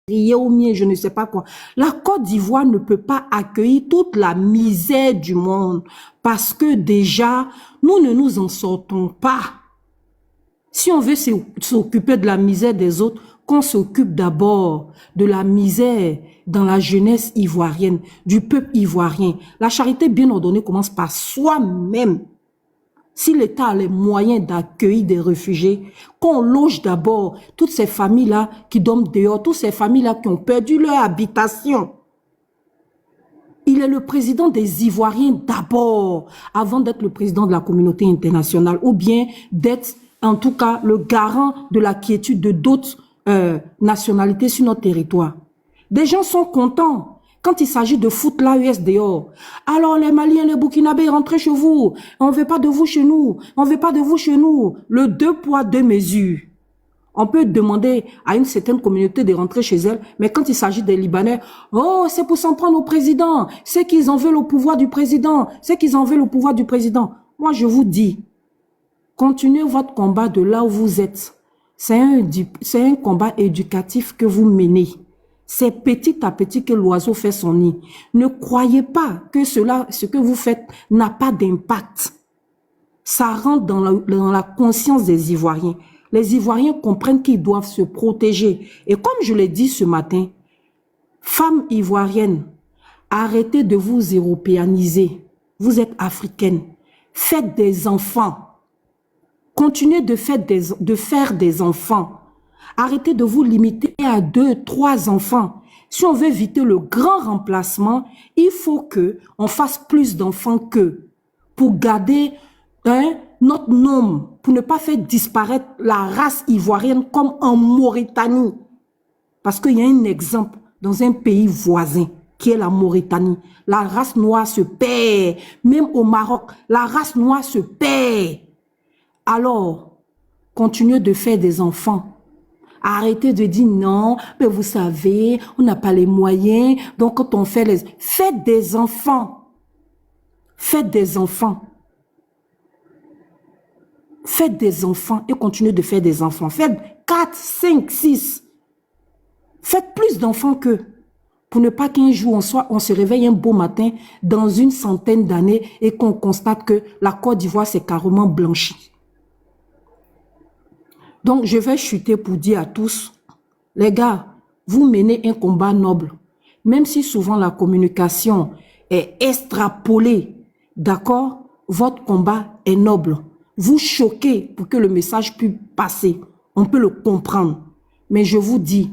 ou bien je ne sais pas quoi. La Côte d'Ivoire ne peut pas accueillir toute la misère du monde parce que déjà, nous ne nous en sortons pas. Si on veut s'occuper de la misère des autres, qu'on s'occupe d'abord de la misère dans la jeunesse ivoirienne, du peuple ivoirien. La charité bien ordonnée commence par soi-même. Si l'État a les moyens d'accueillir des réfugiés, qu'on loge d'abord toutes ces familles-là qui dorment dehors, toutes ces familles-là qui ont perdu leur habitation. Il est le président des Ivoiriens d'abord, avant d'être le président de la communauté internationale, ou bien d'être en tout cas le garant de la quiétude de d'autres nationalités sur notre territoire. Des gens sont contents quand il s'agit de foutre l'AES dehors. Alors les Maliens, les Burkinabés, rentrez chez vous. On ne veut pas de vous chez nous. On ne veut pas de vous chez nous. Le 2 poids, 2 mesures. On peut demander à une certaine communauté de rentrer chez elle, mais quand il s'agit des Libanais, oh, c'est pour s'en prendre au président. C'est qu'ils en veulent au pouvoir du président. C'est qu'ils en veulent au pouvoir du président. Moi, je vous dis, continuez votre combat de là où vous êtes. C'est un combat éducatif que vous menez. C'est petit à petit que l'oiseau fait son nid. Ne croyez pas que ce que vous faites n'a pas d'impact. Ça rentre dans la conscience des Ivoiriens. Les Ivoiriens comprennent qu'ils doivent se protéger. Et comme je l'ai dit ce matin, femmes ivoiriennes, arrêtez de vous européaniser. Vous êtes africaines. Faites des enfants. Continuez de faire des enfants. Arrêtez de vous limiter à 2, 3 enfants. Si on veut éviter le grand remplacement, il faut que on fasse plus d'enfants qu'eux pour garder notre nombre, pour ne pas faire disparaître la race ivoirienne comme en Mauritanie. Parce qu'il y a un exemple dans un pays voisin qui est la Mauritanie. La race noire se perd. Même au Maroc, la race noire se perd. Alors, continuez de faire des enfants. Arrêtez de dire non, mais vous savez, on n'a pas les moyens, donc quand on fait Faites des enfants. Faites des enfants. Faites des enfants et continuez de faire des enfants. Faites 4, 5, 6. Faites plus d'enfants qu'eux. Pour ne pas qu'un jour on se réveille un beau matin dans une centaine d'années et qu'on constate que la Côte d'Ivoire s'est carrément blanchie. Donc, je vais chuter pour dire à tous, les gars, vous menez un combat noble. Même si souvent la communication est extrapolée, d'accord, votre combat est noble. Vous choquez pour que le message puisse passer. On peut le comprendre. Mais je vous dis,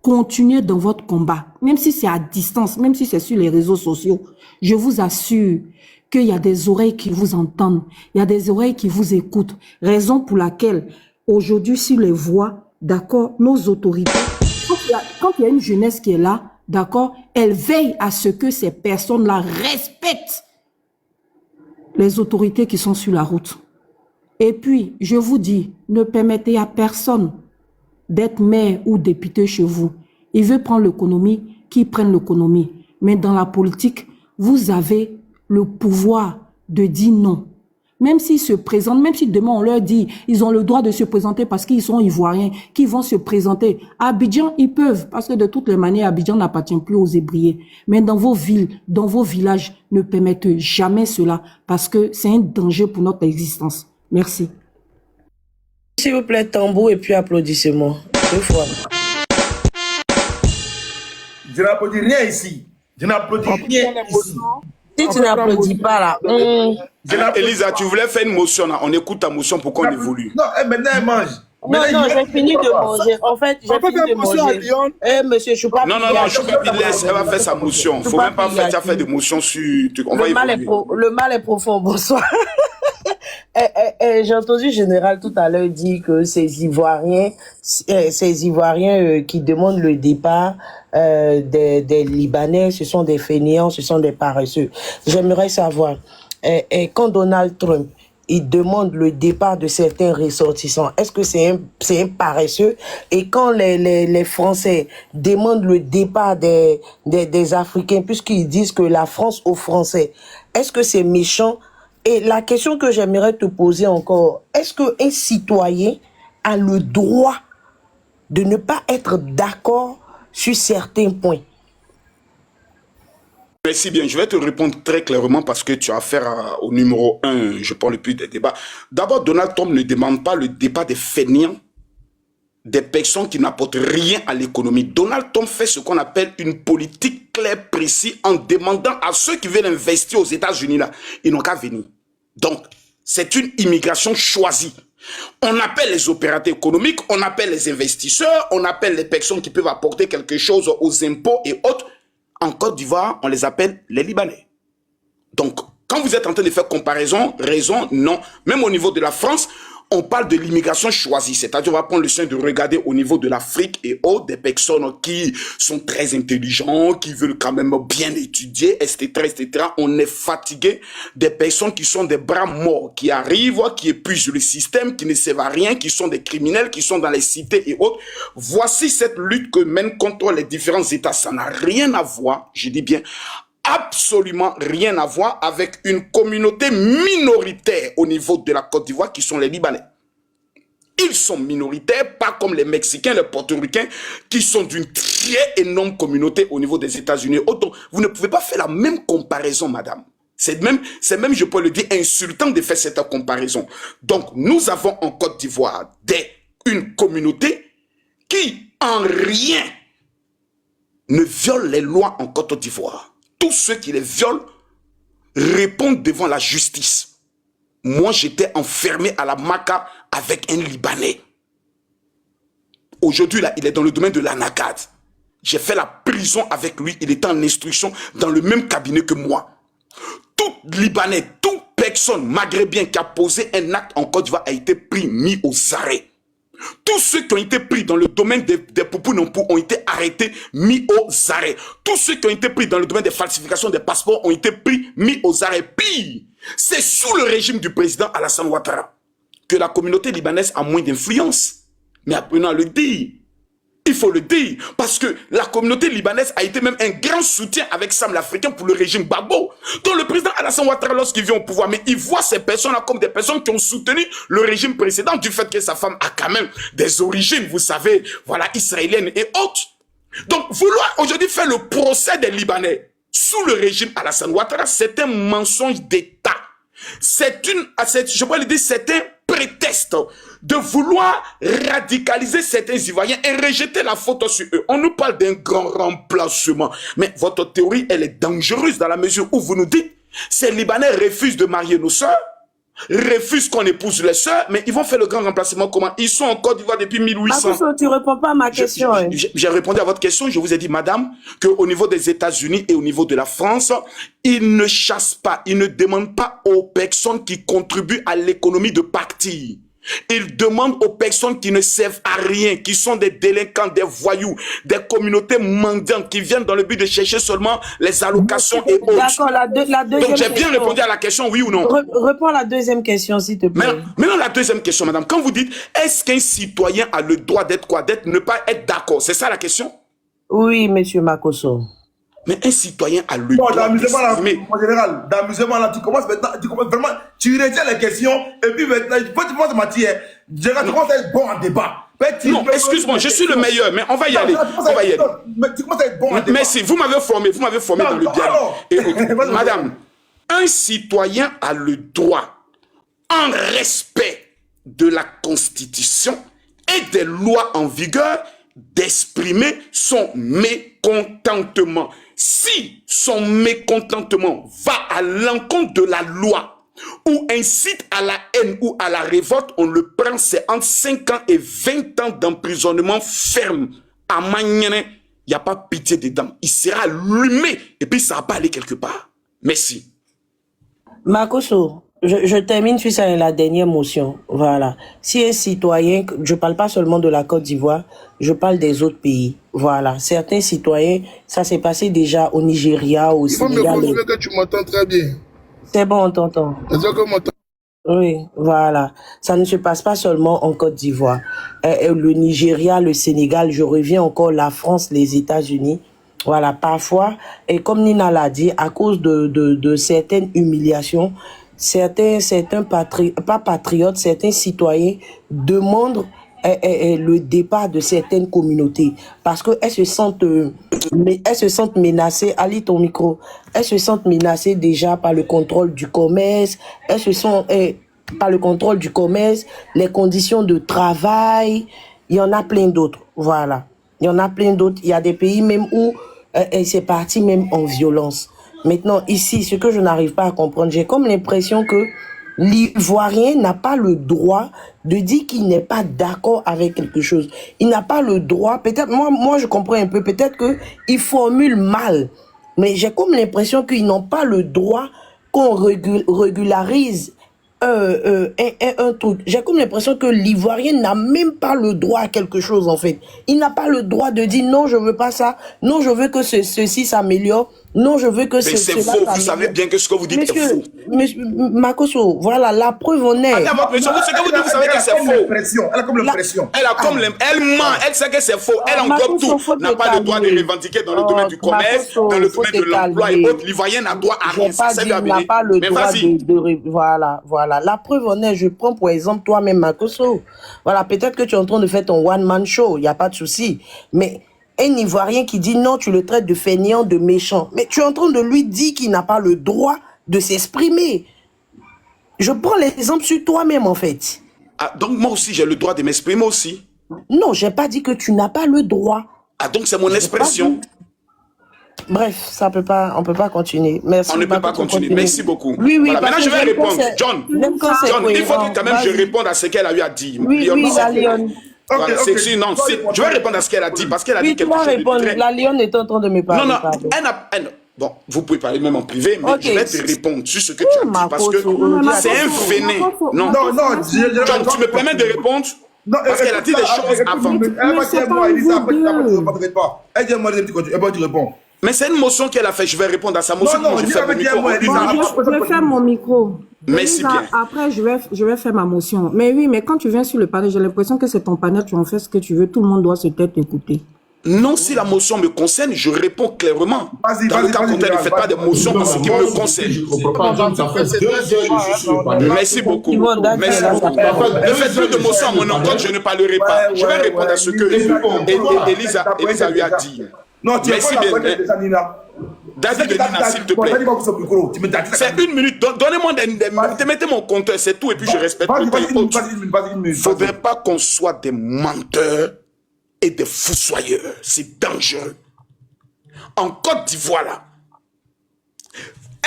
continuez dans votre combat. Même si c'est à distance, même si c'est sur les réseaux sociaux, je vous assure qu'il y a des oreilles qui vous entendent. Il y a des oreilles qui vous écoutent. Raison pour laquelle aujourd'hui, si les voix, d'accord, nos autorités, quand il y a une jeunesse qui est là, d'accord, elle veille à ce que ces personnes-là respectent les autorités qui sont sur la route. Et puis, je vous dis, ne permettez à personne d'être maire ou député chez vous. Il veut prendre l'économie, qu'il prenne l'économie. Mais dans la politique, vous avez le pouvoir de dire non. Même s'ils se présentent, même si demain on leur dit, ils ont le droit de se présenter parce qu'ils sont ivoiriens, qu'ils vont se présenter. À Abidjan, ils peuvent, parce que de toutes les manières, Abidjan n'appartient plus aux Hébriers. Mais dans vos villes, dans vos villages, ne permettez jamais cela, parce que c'est un danger pour notre existence. Merci. S'il vous plaît, tambour et puis applaudissements. 2 fois. Je n'applaudis rien ici. Je n'applaudis rien ici. Si tu n'applaudis pas là, Elisa, tu voulais faire une motion là. On écoute ta motion pour qu'on évolue. Non, maintenant elle mange. Non, j'ai fini de manger. En fait, j'ai fini de manger. Monsieur Choupa. Non, Choupa, laisse, elle va faire sa motion. Il ne faut même pas faire, tu as fait des motions sur... On va évoluer. Le mal est profond, bonsoir. J'ai entendu Général tout à l'heure dire que ces Ivoiriens qui demandent le départ des Libanais, ce sont des fainéants, ce sont des paresseux. J'aimerais savoir, quand Donald Trump il demande le départ de certains ressortissants, est-ce que c'est un paresseux? Et quand les Français demandent le départ des Africains, puisqu'ils disent que la France aux Français, est-ce que c'est méchant? Et la question que j'aimerais te poser encore, est-ce qu'un citoyen a le droit de ne pas être d'accord sur certains points. Merci bien. Je vais te répondre très clairement parce que tu as affaire au numéro 1, je parle plus des débats. D'abord, Donald Trump ne demande pas le départ des fainéants, des personnes qui n'apportent rien à l'économie. Donald Trump fait ce qu'on appelle une politique claire, précise, en demandant à ceux qui veulent investir aux États-Unis, là, ils n'ont qu'à venir. Donc, c'est une immigration choisie. On appelle les opérateurs économiques, on appelle les investisseurs, on appelle les personnes qui peuvent apporter quelque chose aux impôts et autres. En Côte d'Ivoire, on les appelle les Libanais. Donc, quand vous êtes en train de faire comparaison, raison, non. Même au niveau de la France, on parle de l'immigration choisie. C'est-à-dire, on va prendre le soin de regarder au niveau de l'Afrique et autres, des personnes qui sont très intelligents, qui veulent quand même bien étudier, etc., etc. On est fatigué des personnes qui sont des bras morts, qui arrivent, qui épuisent le système, qui ne servent à rien, qui sont des criminels, qui sont dans les cités et autres. Voici cette lutte que mènent contre les différents États. Ça n'a rien à voir, je dis bien, absolument rien à voir avec une communauté minoritaire au niveau de la Côte d'Ivoire qui sont les Libanais. Ils sont minoritaires, pas comme les Mexicains, les Portoricains, qui sont d'une très énorme communauté au niveau des États-Unis. Donc, vous ne pouvez pas faire la même comparaison, madame. C'est même, je peux le dire, insultant de faire cette comparaison. Donc, nous avons en Côte d'Ivoire une communauté qui, en rien, ne viole les lois en Côte d'Ivoire. Tous ceux qui les violent répondent devant la justice. Moi, j'étais enfermé à la Maca avec un Libanais. Aujourd'hui, là, il est dans le domaine de l'anacade. J'ai fait la prison avec lui. Il était en instruction dans le même cabinet que moi. Tout Libanais, toute personne maghrébien qui a posé un acte en Côte d'Ivoire a été pris, mis aux arrêts. Tous ceux qui ont été pris dans le domaine des poupou-nompou ont été arrêtés, mis aux arrêts. Tous ceux qui ont été pris dans le domaine des falsifications des passeports ont été pris, mis aux arrêts. Pire, c'est sous le régime du président Alassane Ouattara que la communauté libanaise a moins d'influence. Mais apprenons à le dire. Il faut le dire, parce que la communauté libanaise a été même un grand soutien avec Sam l'Africain pour le régime Gbagbo. Donc le président Alassane Ouattara, lorsqu'il vient au pouvoir, mais il voit ces personnes-là comme des personnes qui ont soutenu le régime précédent du fait que sa femme a quand même des origines, vous savez, voilà, israéliennes et autres. Donc vouloir aujourd'hui faire le procès des Libanais sous le régime Alassane Ouattara, c'est un mensonge d'État. Je peux le dire, c'est un prétexte de vouloir radicaliser certains Ivoiriens et rejeter la faute sur eux. On nous parle d'un grand remplacement. Mais votre théorie, elle est dangereuse dans la mesure où vous nous dites, ces Libanais refusent de marier nos sœurs, refusent qu'on épouse les sœurs, mais ils vont faire le grand remplacement comment? Ils sont en Côte d'Ivoire depuis 1800. Marcos, tu réponds pas à ma question. J'ai répondu à votre question. Je vous ai dit, madame, qu'au niveau des États-Unis et au niveau de la France, ils ne chassent pas, ils ne demandent pas aux personnes qui contribuent à l'économie de partir. Ils demandent aux personnes qui ne servent à rien, qui sont des délinquants, des voyous, des communautés mendiantes qui viennent dans le but de chercher seulement les allocations et autres. D'accord, la deuxième Donc j'ai bien question. répondu à la question, oui ou non? Réponds à la deuxième question, s'il te plaît. Maintenant, la deuxième question, madame. Quand vous dites, est-ce qu'un citoyen a le droit d'être quoi? D'être, ne pas être d'accord. C'est ça la question? Oui, monsieur Makoso. Mais un citoyen a le Bon, droit d'amusement là, d'exprimer. en général, d'amusement là, tu commences maintenant, vraiment, tu retiens les questions, et puis maintenant, quand tu commences à mentir, tu commences à être bon en débat. Non, excuse-moi, je suis le meilleur, mais on va y aller. On va y aller. Mais tu commences à être bon en débat. Merci, vous m'avez formé dans le dialogue. Madame, un citoyen a le droit, en respect de la Constitution et des lois en vigueur, d'exprimer son mécontentement. Si son mécontentement va à l'encontre de la loi ou incite à la haine ou à la révolte, on le prend, c'est entre 5 ans et 20 ans d'emprisonnement ferme. À Magnane, il n'y a pas pitié dedans. Il sera allumé et puis ça va pas aller quelque part. Merci. Makoso, je termine sur ça, la dernière motion. Voilà. Si un citoyen, je parle pas seulement de la Côte d'Ivoire, je parle des autres pays. Voilà. Certains citoyens, ça s'est passé déjà au Nigeria, au Sénégal. Il faut me confirmer que tu m'entends très bien. C'est bon, on t'entend. Est-ce que m'entends? Oui, voilà. Ça ne se passe pas seulement en Côte d'Ivoire. Le Nigeria, le Sénégal, je reviens encore, la France, les États-Unis. Voilà, parfois, et comme Nina l'a dit, à cause de certaines humiliations, certains pas patriotes, certains citoyens demandent le départ de certaines communautés parce qu'elles elles se sentent menacées. Ali, ton micro. Elles se sentent menacées déjà par le contrôle du commerce. Elles se sont par le contrôle du commerce, les conditions de travail. Il y en a plein d'autres. Voilà. Il y en a plein d'autres. Il y a des pays même où c'est parti même en violence. Maintenant, ici, ce que je n'arrive pas à comprendre, j'ai comme l'impression que l'Ivoirien n'a pas le droit de dire qu'il n'est pas d'accord avec quelque chose. Il n'a pas le droit, peut-être, moi je comprends un peu, peut-être qu'il formule mal, mais j'ai comme l'impression qu'ils n'ont pas le droit qu'on régularise un truc. J'ai comme l'impression que l'Ivoirien n'a même pas le droit à quelque chose, en fait. Il n'a pas le droit de dire non, je veux pas ça, non, je veux que ceci s'améliore, non, je veux que mais c'est faux, vous savez bien que ce que vous dites est faux. Monsieur Makosso, voilà, la preuve en est. Attends, monsieur, ce que vous dites, vous savez que c'est faux. Elle a comme l'impression. Elle ment, elle sait que c'est faux. Elle englobe tout. N'a pas le droit de revendiquer dans le domaine du commerce, dans le domaine de l'emploi et autres. L'Ivoirien n'a droit à rien. Il n'a pas le droit de... Voilà. La preuve en est, je prends pour exemple toi-même, Makosso. Voilà, peut-être que tu es en train de faire ton one-man show, il n'y a pas de souci. Mais un Ivoirien qui dit non, tu le traites de fainéant, de méchant. Mais tu es en train de lui dire qu'il n'a pas le droit de s'exprimer. Je prends l'exemple sur toi-même, en fait. Ah, donc moi aussi, j'ai le droit de m'exprimer aussi. Non, j'ai pas dit que tu n'as pas le droit. Ah, donc c'est mon expression. Bref, on peut pas continuer. Merci. On ne peut pas continuer. Merci beaucoup. Oui, voilà. Maintenant, je vais répondre. John, il faut quand même que je réponde à ce qu'elle a eu à dire. Oui, la Lyon. Voilà, non, je vais répondre à ce qu'elle a dit parce qu'elle a dit quelque chose de très... La Lyon est en train de me parler. Non, bon, vous pouvez parler même en privé, mais je vais te répondre sur ce que tu as dit parce que c'est un véné. Non, John, tu me permets de répondre? Non, parce qu'elle a dit des choses avant. Elle va dire moi, Elisa, après tu ne pas. Elle dit moi, tu réponds. Mais c'est une motion qu'elle a fait. Je vais répondre à sa motion. Non, je vais faire mon micro. Merci bien. Après, je vais faire ma motion. Mais oui, mais quand tu viens sur le panel, j'ai l'impression que c'est ton panel, tu en fais ce que tu veux. Tout le monde doit se taire écouter. Non, si la motion me concerne, je réponds clairement. Dans le cas contraire, ne faites pas de motion pour ce qui me concerne. Merci beaucoup. Merci beaucoup. Ne faites plus de motion à mon encontre, je ne parlerai pas. Je vais répondre à ce que Elisa lui a dit. Merci bien. David de Nina, s'il te plaît. C'est une minute. Donnez-moi mettez mon compteur, c'est tout, et puis je respecte le temps. Il ne faudrait pas qu'on soit des menteurs et des fossoyeurs. C'est dangereux. En Côte d'Ivoire, là,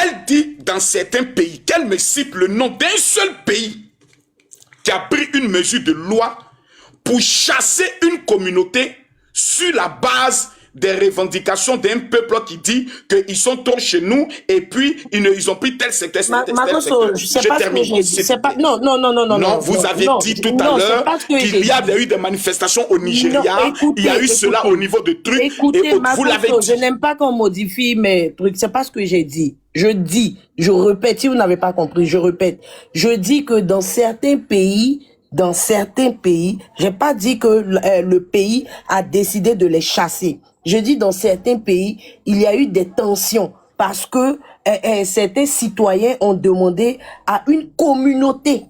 elle dit dans certains pays qu'elle me cite le nom d'un seul pays qui a pris une mesure de loi pour chasser une communauté sur la base des revendications d'un peuple qui dit qu'ils sont trop chez nous et puis ils ont pris tel secteur. Je termine. Non, vous avez dit tout à l'heure qu'il y avait eu des manifestations au Nigeria. Il y a eu cela au niveau de trucs. Écoutez, vous l'avez dit. Je n'aime pas qu'on modifie mes trucs. C'est pas ce que j'ai dit. Je répète, si vous n'avez pas compris, je répète. Je dis que dans certains pays, j'ai pas dit que le pays a décidé de les chasser. Je dis dans certains pays, il y a eu des tensions parce que certains citoyens ont demandé à une communauté.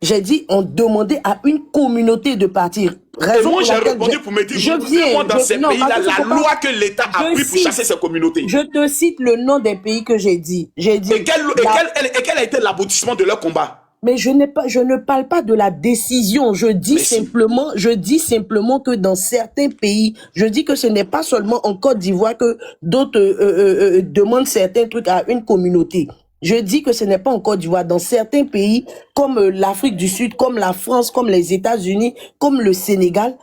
J'ai dit, on demandait à une communauté de partir. Et moi, j'ai répondu pour me dire, dans ces pays-là, la loi que l'État a pris pour chasser ces communautés. Je te cite le nom des pays que j'ai dit. Et quel a été l'aboutissement de leur combat? Mais je ne parle pas de la décision. Je dis simplement que dans certains pays, je dis que ce n'est pas seulement en Côte d'Ivoire que d'autres demandent certains trucs à une communauté. Je dis que ce n'est pas en Côte d'Ivoire. Dans certains pays, comme l'Afrique du Sud, comme la France, comme les États-Unis, comme le Sénégal,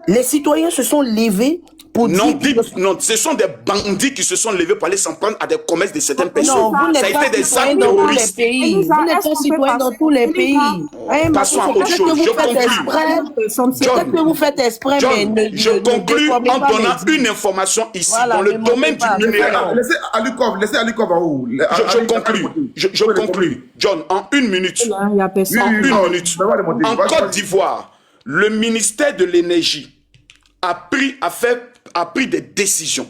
les citoyens se sont levés pour non, ce sont des bandits qui se sont levés pour aller s'en prendre à des commerces de certaines personnes. Non, vous n'êtes pas citoyen dans tous les pays. Vous n'êtes pas citoyen dans tous les pays. Passons à autre chose. Je conclue. Peut-être que vous faites exprès, mais je conclue en donnant une information ici dans le domaine du numéraire. Laissez Alikov en haut. Je conclue. John, en une minute. En Côte d'Ivoire, le ministère de l'énergie a pris des décisions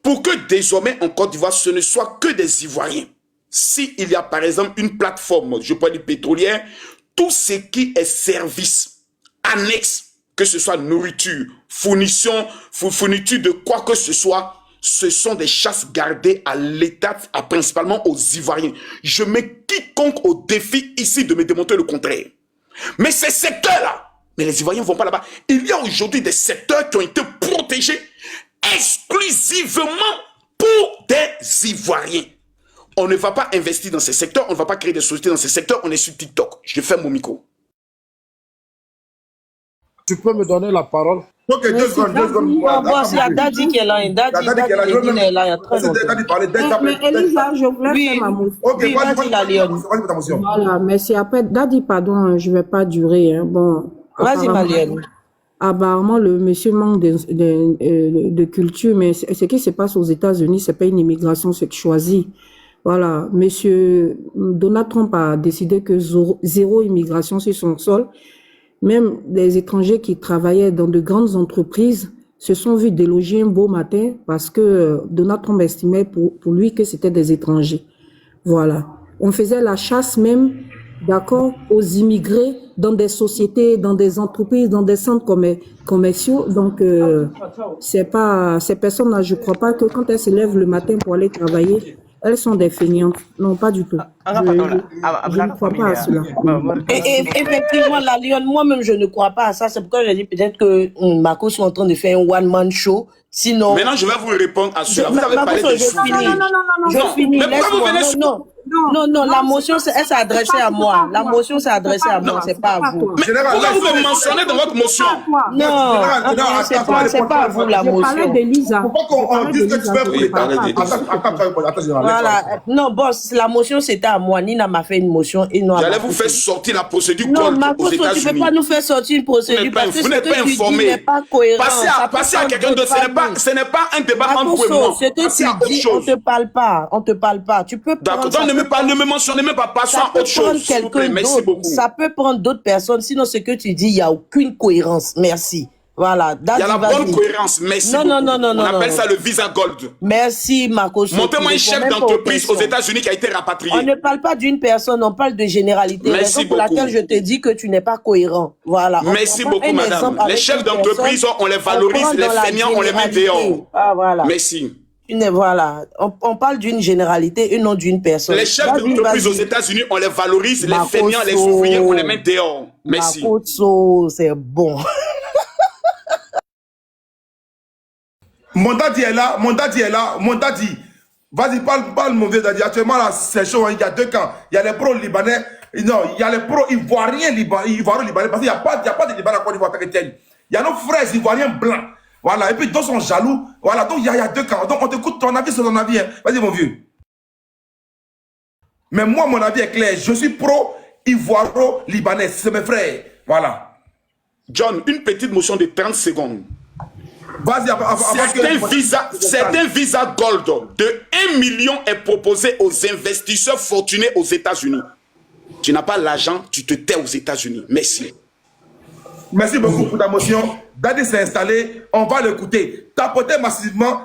pour que désormais en Côte d'Ivoire, ce ne soit que des Ivoiriens. S'il y a par exemple une plateforme, je peux dire pétrolière, tout ce qui est service annexes, que ce soit nourriture, fourniture de quoi que ce soit, ce sont des chasses gardées à l'État, principalement aux Ivoiriens. Je mets quiconque au défi ici de me démontrer le contraire. Mais ces secteurs-là, mais les Ivoiriens ne vont pas là-bas. Il y a aujourd'hui des secteurs qui ont été protégés exclusivement pour des Ivoiriens. On ne va pas investir dans ces secteurs, on ne va pas créer des sociétés dans ces secteurs, on est sur TikTok. Je fais mon micro. Tu peux me donner la parole? Ok, 2 secondes, 2 secondes. Bon, c'est la Dadi qui est là. Dadi est là, il y a très longtemps. Mais Elisa, je voulais faire ma motion. Ok, Oui, vas-y, la Lionne. vas-y, ta motion. Voilà, merci. Après, Dadi, pardon, je ne vais pas durer. Hein. Bon, Vas-y, ma Lionne. apparemment, le monsieur manque de culture, mais ce qui se passe aux États-Unis, c'est pas une immigration choisie. Voilà, monsieur Donald Trump a décidé que zéro immigration sur son sol. Même des étrangers qui travaillaient dans de grandes entreprises se sont vus déloger un beau matin parce que Donald Trump estimait pour lui que c'était des étrangers. Voilà. On faisait la chasse même, d'accord, aux immigrés dans des sociétés, dans des entreprises, dans des centres commerciaux. Donc, c'est pas, ces personnes-là, je crois pas que quand elles se lèvent le matin pour aller travailler, elles sont des feignantes. Non, pas du tout. Je ne crois pas à cela. Et effectivement, la Lionne, moi-même, je ne crois pas à ça. C'est pourquoi j'ai dit peut-être que Marco soit en train de faire un one-man show. Sinon. Maintenant, je vais vous répondre à cela. Vous avez parlé de souvenir. Je finis. Mais pourquoi vous venez sur... Non, la motion, elle s'est adressée à moi. La motion s'est adressée à moi, c'est pas à vous. Mais pourquoi vous me mentionnez dans votre motion? Non, c'est pas à vous la motion. Je parlais d'Elisa. Pourquoi qu'on dise que tu veux pour Voilà. Non, boss, la motion c'était à moi. Nina m'a fait une motion et non. J'allais vous faire sortir la procédure non, aux tu États-Unis. ne peux pas nous faire sortir une procédure parce que vous n'êtes pas informé. n'est pas cohérent. Passez à quelqu'un d'autre. Ce n'est pas un débat entre vous et moi. Ce que tu dis, on te parle pas. Tu peux d'accord, donc ne me mentionnez même pas. Passons à autre chose. S'il vous plaît. Merci beaucoup. Ça peut prendre d'autres personnes. Sinon, ce que tu dis, il n'y a aucune cohérence. Merci. Voilà. Il y a la bonne cohérence. Merci beaucoup. Non. On appelle ça le visa gold. Merci, Marco. Montez-moi un chef d'entreprise aux États-Unis qui a été rapatrié. On ne parle pas d'une personne, on parle de généralité. Merci pour beaucoup. laquelle je te dis que tu n'es pas cohérent. Voilà. Merci beaucoup, madame. Les chefs d'entreprise, on les valorise, les feignants, on les met dehors. Ah, voilà. Merci. Voilà. On parle d'une généralité et non d'une personne. Les chefs d'entreprise aux États-Unis, on les valorise, les feignants, les ouvriers, on les met dehors. Merci. Makoto, c'est bon. Mon daddy est là, mon daddy. Vas-y, parle mon vieux daddy. Actuellement, là, c'est chaud, hein. Il y a 2 camps. Il y a les pro-libanais, non, il y a les pro-ivoiriens libanais, parce qu'il n'y a pas de Libanais à Côte d'Ivoire, il y a nos frères ivoiriens blancs. Voilà, et puis d'autres sont jaloux. Voilà, donc il y a 2 camps. Donc on t'écoute, ton avis, c'est ton avis. Hein. Vas-y, mon vieux. Mais moi, mon avis est clair. Je suis pro-ivoiro-libanais. C'est mes frères. Voilà. John, une petite motion de 30 secondes. Vas-y, Certains visas gold de 1 million est proposé aux investisseurs fortunés aux États-Unis. Tu n'as pas l'argent, tu te tais aux États-Unis. Merci. Merci beaucoup pour ta motion. Daddy s'est installé, on va l'écouter. Tapoter massivement.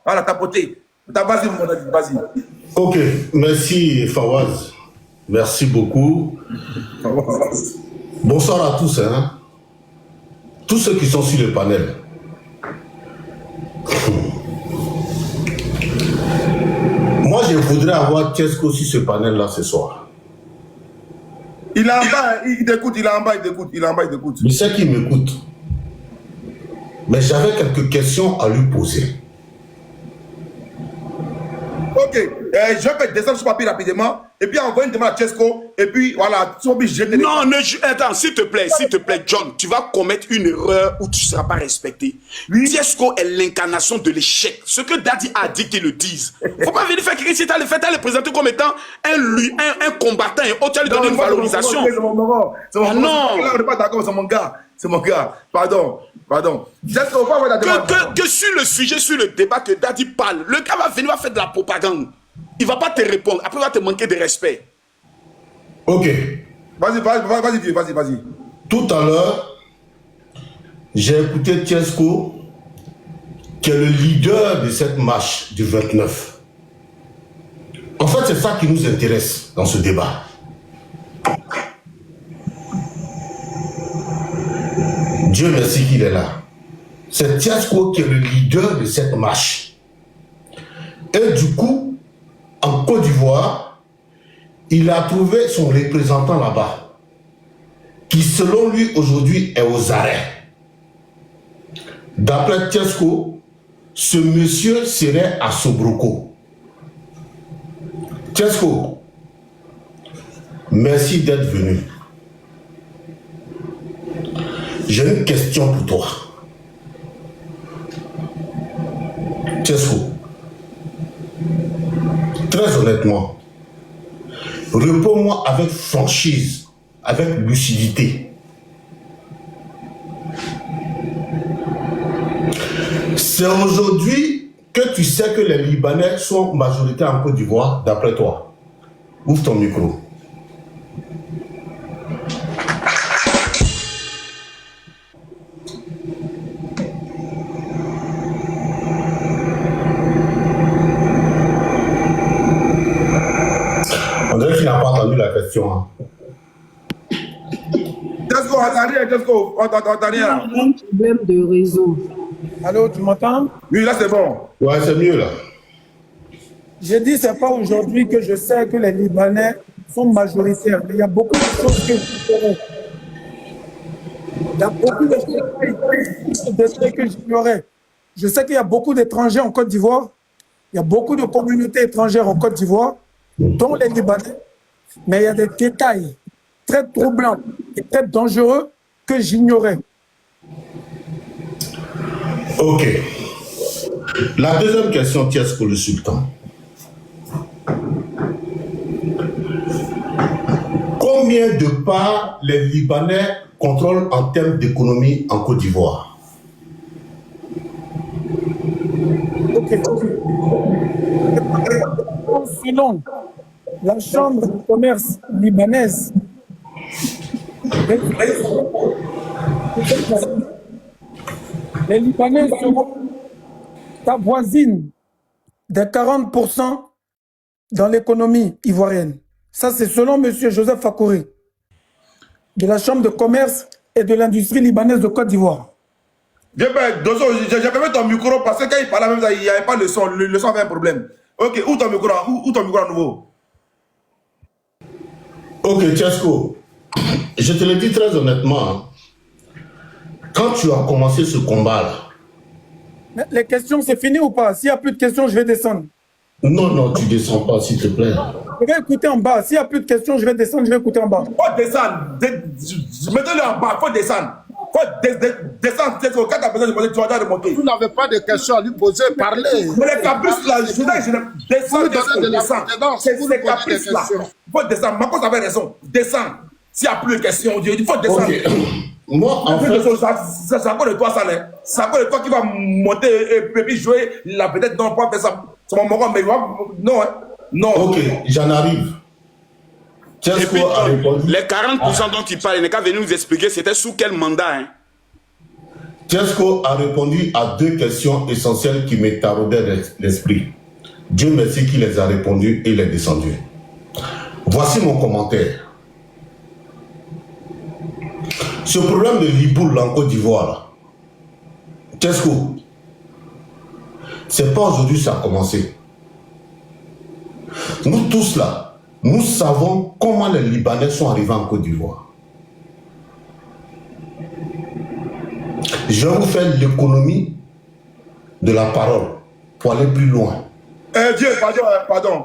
Voilà, tapoter. Vas-y, mon Daddy, vas-y. Ok, merci Fawaz. Merci beaucoup. Bonsoir à tous, hein. Tous ceux qui sont sur le panel. Moi, je voudrais avoir Tchesco sur ce panel-là ce soir. Il est en bas, il t'écoute, il est en bas, il t'écoute. Je sais qu'il m'écoute. Mais j'avais quelques questions à lui poser. Ok, je vais descendre ce papier rapidement et puis envoyer une demande à Tchesco et puis voilà, tu vas obligé de... Non, attends, s'il te plaît, John, tu vas commettre une erreur où tu ne seras pas respecté. Oui. Tchesco est l'incarnation de l'échec. Ce que Daddy a dit qu'ils le disent. Faut pas venir faire quelqu'un si tu as le présenter comme étant un combattant et tu as lui donner une valorisation. Non, on n'est pas d'accord, c'est mon gars. Pardon. Tchesco, pas la demande. Que sur le sujet, sur le débat que Daddy parle, le gars va venir faire de la propagande. Il va pas te répondre. Après, il va te manquer de respect. Ok. Vas-y. Tout à l'heure, j'ai écouté Tchesco, qui est le leader de cette marche du 29. En fait, c'est ça qui nous intéresse dans ce débat. Dieu merci qu'il est là. C'est Tiasco qui est le leader de cette marche. Et du coup, en Côte d'Ivoire, il a trouvé son représentant là-bas, qui selon lui aujourd'hui est aux arrêts. D'après Tiasco, ce monsieur serait à Sobroko. Tiasco, merci d'être venu. J'ai une question pour toi. Tiasco, très honnêtement, réponds-moi avec franchise, avec lucidité. C'est aujourd'hui que tu sais que les Libanais sont majoritaires en Côte d'Ivoire, d'après toi. Ouvre ton micro. On dirait qu'il n'a pas entendu la question. Hein. Tiasco, attendez, Tiasco, attendez là. Il y a un problème de réseau. Allô, tu m'entends? Oui, là c'est bon. Ouais, c'est mieux là. J'ai dit, c'est pas aujourd'hui que je sais que les Libanais sont majoritaires. Mais il y a beaucoup de choses que j'ignorais. Il y a beaucoup de choses que j'ignorais. Je sais qu'il y a beaucoup d'étrangers en Côte d'Ivoire. Il y a beaucoup de communautés étrangères en Côte d'Ivoire, dont les Libanais. Mais il y a des détails très troublants et très dangereux que j'ignorais. Ok. La deuxième question, Tiasco le Sultan. Combien de parts les Libanais contrôlent en termes d'économie en Côte d'Ivoire? Ok. Selon la Chambre de commerce libanaise, les Libanais seront avoisinent des 40% dans l'économie ivoirienne. Ça, c'est selon M. Joseph Fakouré, de la Chambre de commerce et de l'industrie libanaise de Côte d'Ivoire. J'ai fermé ton micro parce que quand il parlait, même, il n'y avait pas le son. Le son avait un problème. Ok, où ton micro à nouveau? Ok, Tiasco, je te le dis très honnêtement, hein. Quand tu as commencé ce combat-là... Mais les questions, c'est fini ou pas? S'il n'y a plus de questions, je vais descendre. Non, non, tu descends pas, s'il te plaît. Je vais écouter en bas. S'il n'y a plus de questions, je vais descendre, je vais écouter en bas. Faut descendre. Mettez-le en bas, faut descendre. Faut descendre. Quand tu as besoin de monter, tu vas remonter. Vous n'avez pas de questions à lui poser, parlez. Mais les caprices là, je descends. C'est caprices là. Faut descendre. Marcos avait raison. Descends. S'il n'y a plus de questions, il faut descendre. Ok. Moi, en fait... C'est à cause de toi, ça, là. C'est à cause de toi qui va monter et puis jouer la vedette. Non, pas faire ça. C'est mon moment, mais non, hein. Non. Ok, j'en arrive. Et puis, A répondu. les 40% dont tu parles, il n'est qu'à venir nous expliquer c'était sous quel mandat. Hein? Tiasco a répondu à deux questions essentielles qui me taraudaient l'esprit. Dieu merci qu'il les a répondues et il est descendu. Voici mon commentaire. Ce problème de Liboul en Côte d'Ivoire, Tiasco, c'est pas aujourd'hui que ça a commencé. Nous tous là, nous savons comment les Libanais sont arrivés en Côte d'Ivoire. Je vais vous faire l'économie de la parole pour aller plus loin. Dieu, pardon.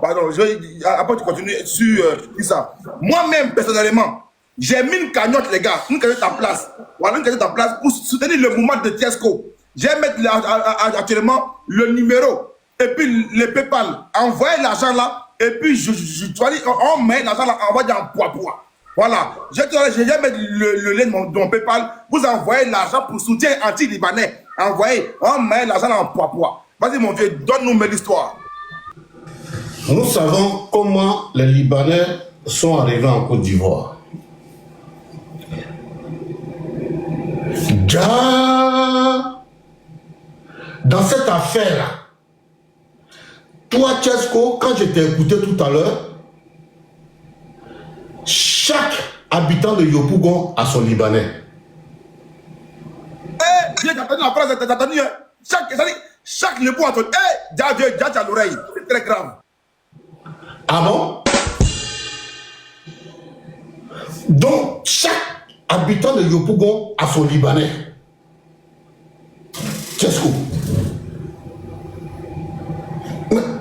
Après, tu continues sur ça. Moi-même, personnellement, j'ai mis une cagnotte, les gars, une cagnotte en place. Voilà, une cagnotte en place pour soutenir le mouvement de Tiasco. Je vais mettre actuellement le numéro et puis le PayPal. Envoyez l'argent là et puis on met l'argent là, on va dire en poids. Voilà. Je vais mettre le lien de mon PayPal. Vous envoyez l'argent pour soutien anti-libanais. Envoyez, on met l'argent là en poids. Vas-y mon vieux, donne-nous l'histoire. Nous savons comment les Libanais sont arrivés en Côte d'Ivoire. Dans cette affaire-là, toi, Tiasco, quand je t'ai écouté tout à l'heure, chaque habitant de Yopougon a son Libanais. la phrase est attendue. Hein. Chaque lépo a ton... Eh, Dieu, à l'oreille. C'est très grave. Ah bon? Donc, chaque habitant de Yopougon a son Libanais. Qu'est-ce que...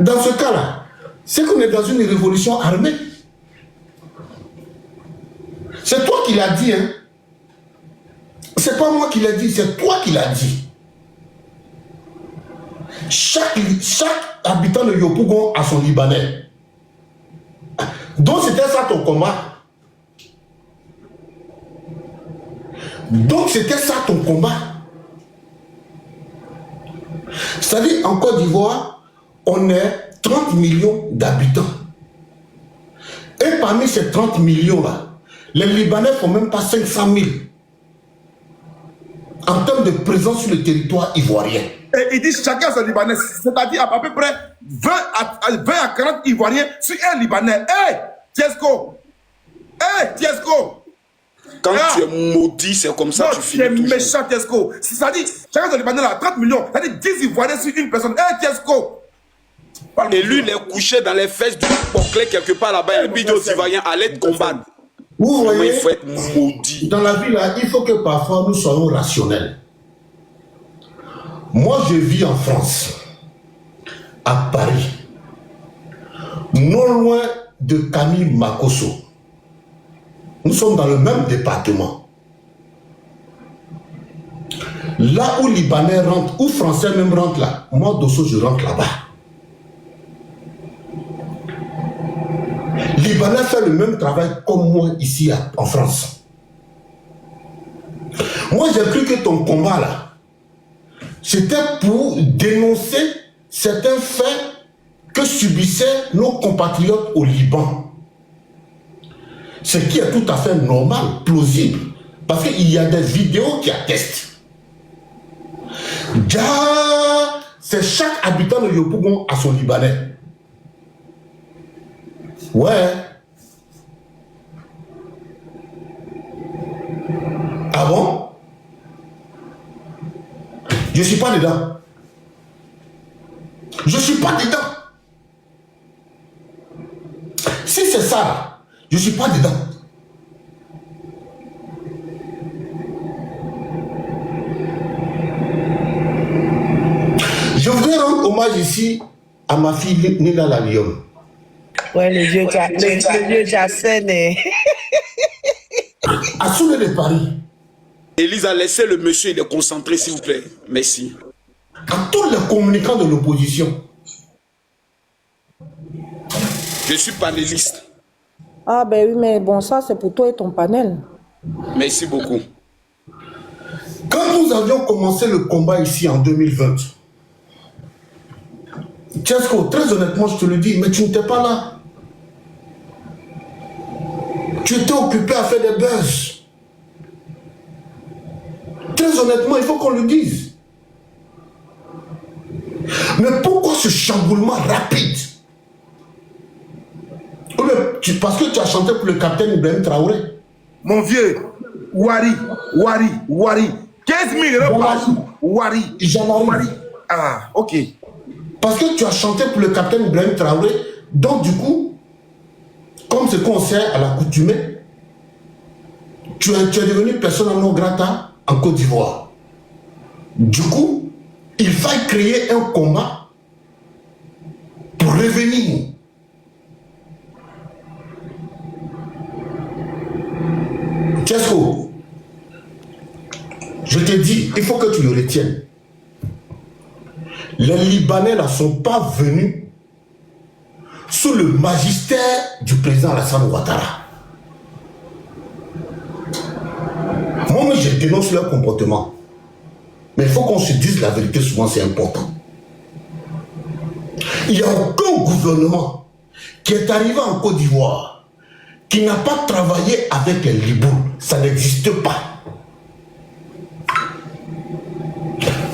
Dans ce cas-là, c'est qu'on est dans une révolution armée. C'est toi qui l'as dit, hein. C'est pas moi qui l'ai dit, c'est toi qui l'as dit. Chaque habitant de Yopougon a son Libanais. Donc c'était ça ton combat. Donc c'était ça ton combat. C'est-à-dire en Côte d'Ivoire, on est 30 millions d'habitants. Et parmi ces 30 millions-là, les Libanais ne font même pas 500 000 en termes de présence sur le territoire ivoirien. Et ils disent chacun son Libanais, c'est-à-dire à peu près 20 à 40 Ivoiriens sur un Libanais. Hé, Tiesco! Hé, Tiesco! Quand tu es maudit, c'est comme ça que tu finis. Tu es méchant, Tiesco. C'est-à-dire, chacun son Libanais là, 30 millions, c'est-à-dire 10 Ivoiriens sur une personne. Hé, Tiesco! Et lui, il est couché dans les fesses du Poclé quelque part là-bas. Et puis il dit aux Ivoiriens, allez te combattre. Vous voyez, il faut être maudit. dans la vie là, il faut que parfois nous soyons rationnels. Moi, je vis en France, à Paris, non loin de Camille Makosso. Nous sommes dans le même département. Là où Libanais rentrent, où Français même rentrent là, moi, Dosso, je rentre là-bas. Libanais fait le même travail comme moi ici en France. Moi, j'ai cru que ton combat là, c'était pour dénoncer certains faits que subissaient nos compatriotes au Liban. Ce qui est tout à fait normal, plausible, parce qu'il y a des vidéos qui attestent. C'est chaque habitant de Yopougon à son Libanais. Ouais. Ah bon? Je suis pas dedans. Je suis pas dedans. Si c'est ça, je suis pas dedans. Je voudrais rendre hommage ici à ma fille Nina la Lyon. Ouais, le vieux Jassen est... À Soule de Paris. Elisa, laissez le monsieur, il est concentré, s'il vous plaît. Merci. À tous les communicants de l'opposition. Je suis panéliste. Ah ben oui, mais bon, ça c'est pour toi et ton panel. Merci beaucoup. Quand nous avions commencé le combat ici en 2020, Tiesco, très honnêtement, je te le dis, mais tu n'étais pas là. Tu étais occupé à faire des buzz. Très honnêtement, il faut qu'on le dise. Mais pourquoi ce chamboulement rapide? Parce que tu as chanté pour le capitaine Ibrahim Traoré. Mon vieux, Wari. 15 000 euros par jour. Wari. J'en arrive. Ah, ok. Parce que tu as chanté pour le capitaine Ibrahim Traoré. Donc du coup, comme ce qu'on sait à l'accoutumée, tu es devenu persona non grata en Côte d'Ivoire. Du coup, il va créer un combat pour revenir. Tiesco, je te dis, il faut que tu le retiennes. Les Libanais ne sont pas venus sous le magistère du président Alassane Ouattara. Moi, je dénonce leur comportement. Mais il faut qu'on se dise la vérité, souvent c'est important. Il n'y a aucun gouvernement qui est arrivé en Côte d'Ivoire qui n'a pas travaillé avec les Libous. Ça n'existe pas.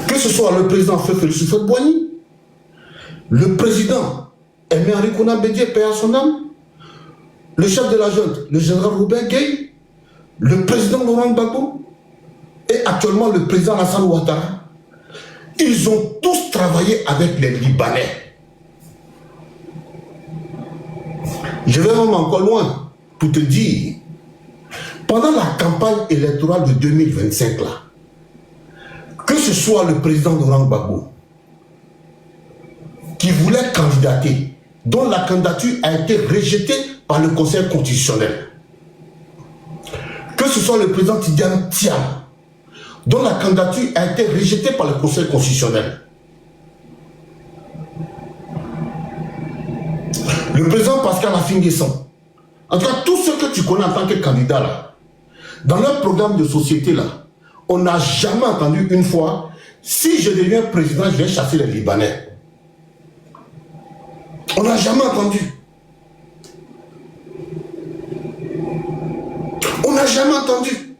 Que ce soit le président Félix Houphouët-Boigny, le président Aimé Henri Konan Bédié, paix à son âme, le chef de la junte, le général Robert Gueye, le président Laurent Gbagbo et actuellement le président Alassane Ouattara. Ils ont tous travaillé avec les Libanais. Je vais même encore loin pour te dire, pendant la campagne électorale de 2025, là, que ce soit le président Laurent Gbagbo qui voulait candidater, dont la candidature a été rejetée par le Conseil constitutionnel, que ce soit le président Tidiane Thiam, dont la candidature a été rejetée par le Conseil constitutionnel, le président Pascal Affi-N'Guessan, en tout cas tous ceux que tu connais en tant que candidat là, dans leur programme de société là, on n'a jamais entendu une fois, si je deviens président, je vais chasser les Libanais. On n'a jamais entendu. On n'a jamais entendu.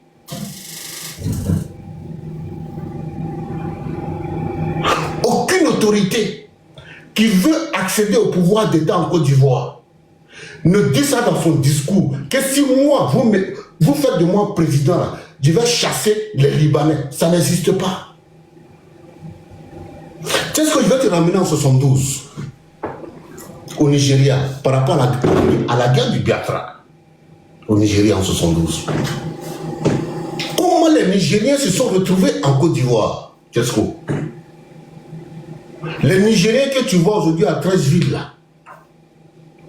Aucune autorité qui veut accéder au pouvoir d'État en Côte d'Ivoire ne dit ça dans son discours, que si moi, vous faites de moi président, là, je vais chasser les Libanais. Ça n'existe pas. Tu sais ce que je vais te ramener en 72 au Nigeria par rapport à la guerre du Biafra au Nigeria en 72. Comment les Nigériens se sont retrouvés en Côte d'Ivoire, Tesco? Les Nigériens que tu vois aujourd'hui à 13 villes là,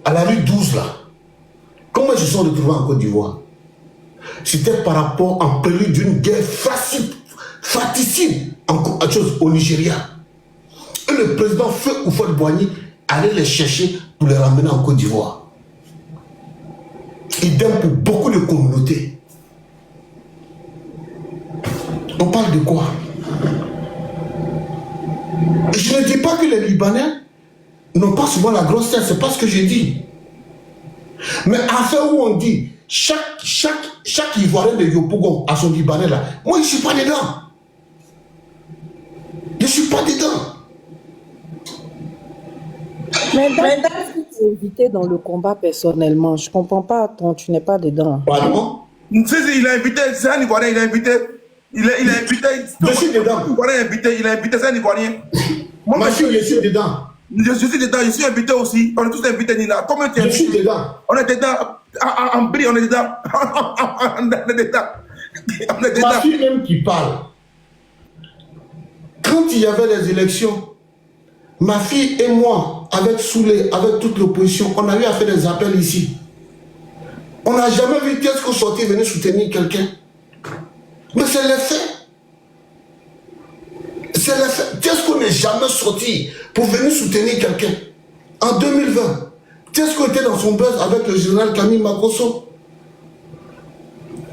à la rue 12 là, comment ils se sont retrouvés en Côte d'Ivoire? C'était par rapport en prélude d'une guerre fratricide au Nigeria. Et le président Feu Houphouët-Boigny allait les chercher pour les ramener en Côte d'Ivoire. Idem pour beaucoup de communautés. On parle de quoi? Je ne dis pas que les Libanais n'ont pas souvent la grosse tête, c'est pas ce que j'ai dit. Mais à fait où on dit chaque Ivoirien de Yopougon a son Libanais là, moi je ne suis pas dedans. Je ne suis pas dedans. Mais si tu es invité dans le combat personnellement, je ne comprends pas, tu n'es pas dedans. Pardon? Il a invité, c'est un Ivoirien, il a invité. Il a invité. Je suis dedans. Il a invité, c'est un Ivoirien. Moi, je suis dedans. Je suis dedans, je suis invité aussi. On est tous invités, Nina. Comment tu es? Je suis dedans. On est dedans. En brie, on est dedans. On est dedans. On est dedans. Ma fille même qui parle. Quand il y avait les élections, ma fille et moi, avec Soulé, avec toute l'opposition, on a eu à faire des appels ici. On n'a jamais vu Tesco sortir venir soutenir quelqu'un. Mais c'est les faits. C'est les faits. Tesco n'est jamais sorti pour venir soutenir quelqu'un. En 2020, Tesco était dans son buzz avec le général Camille Makosso,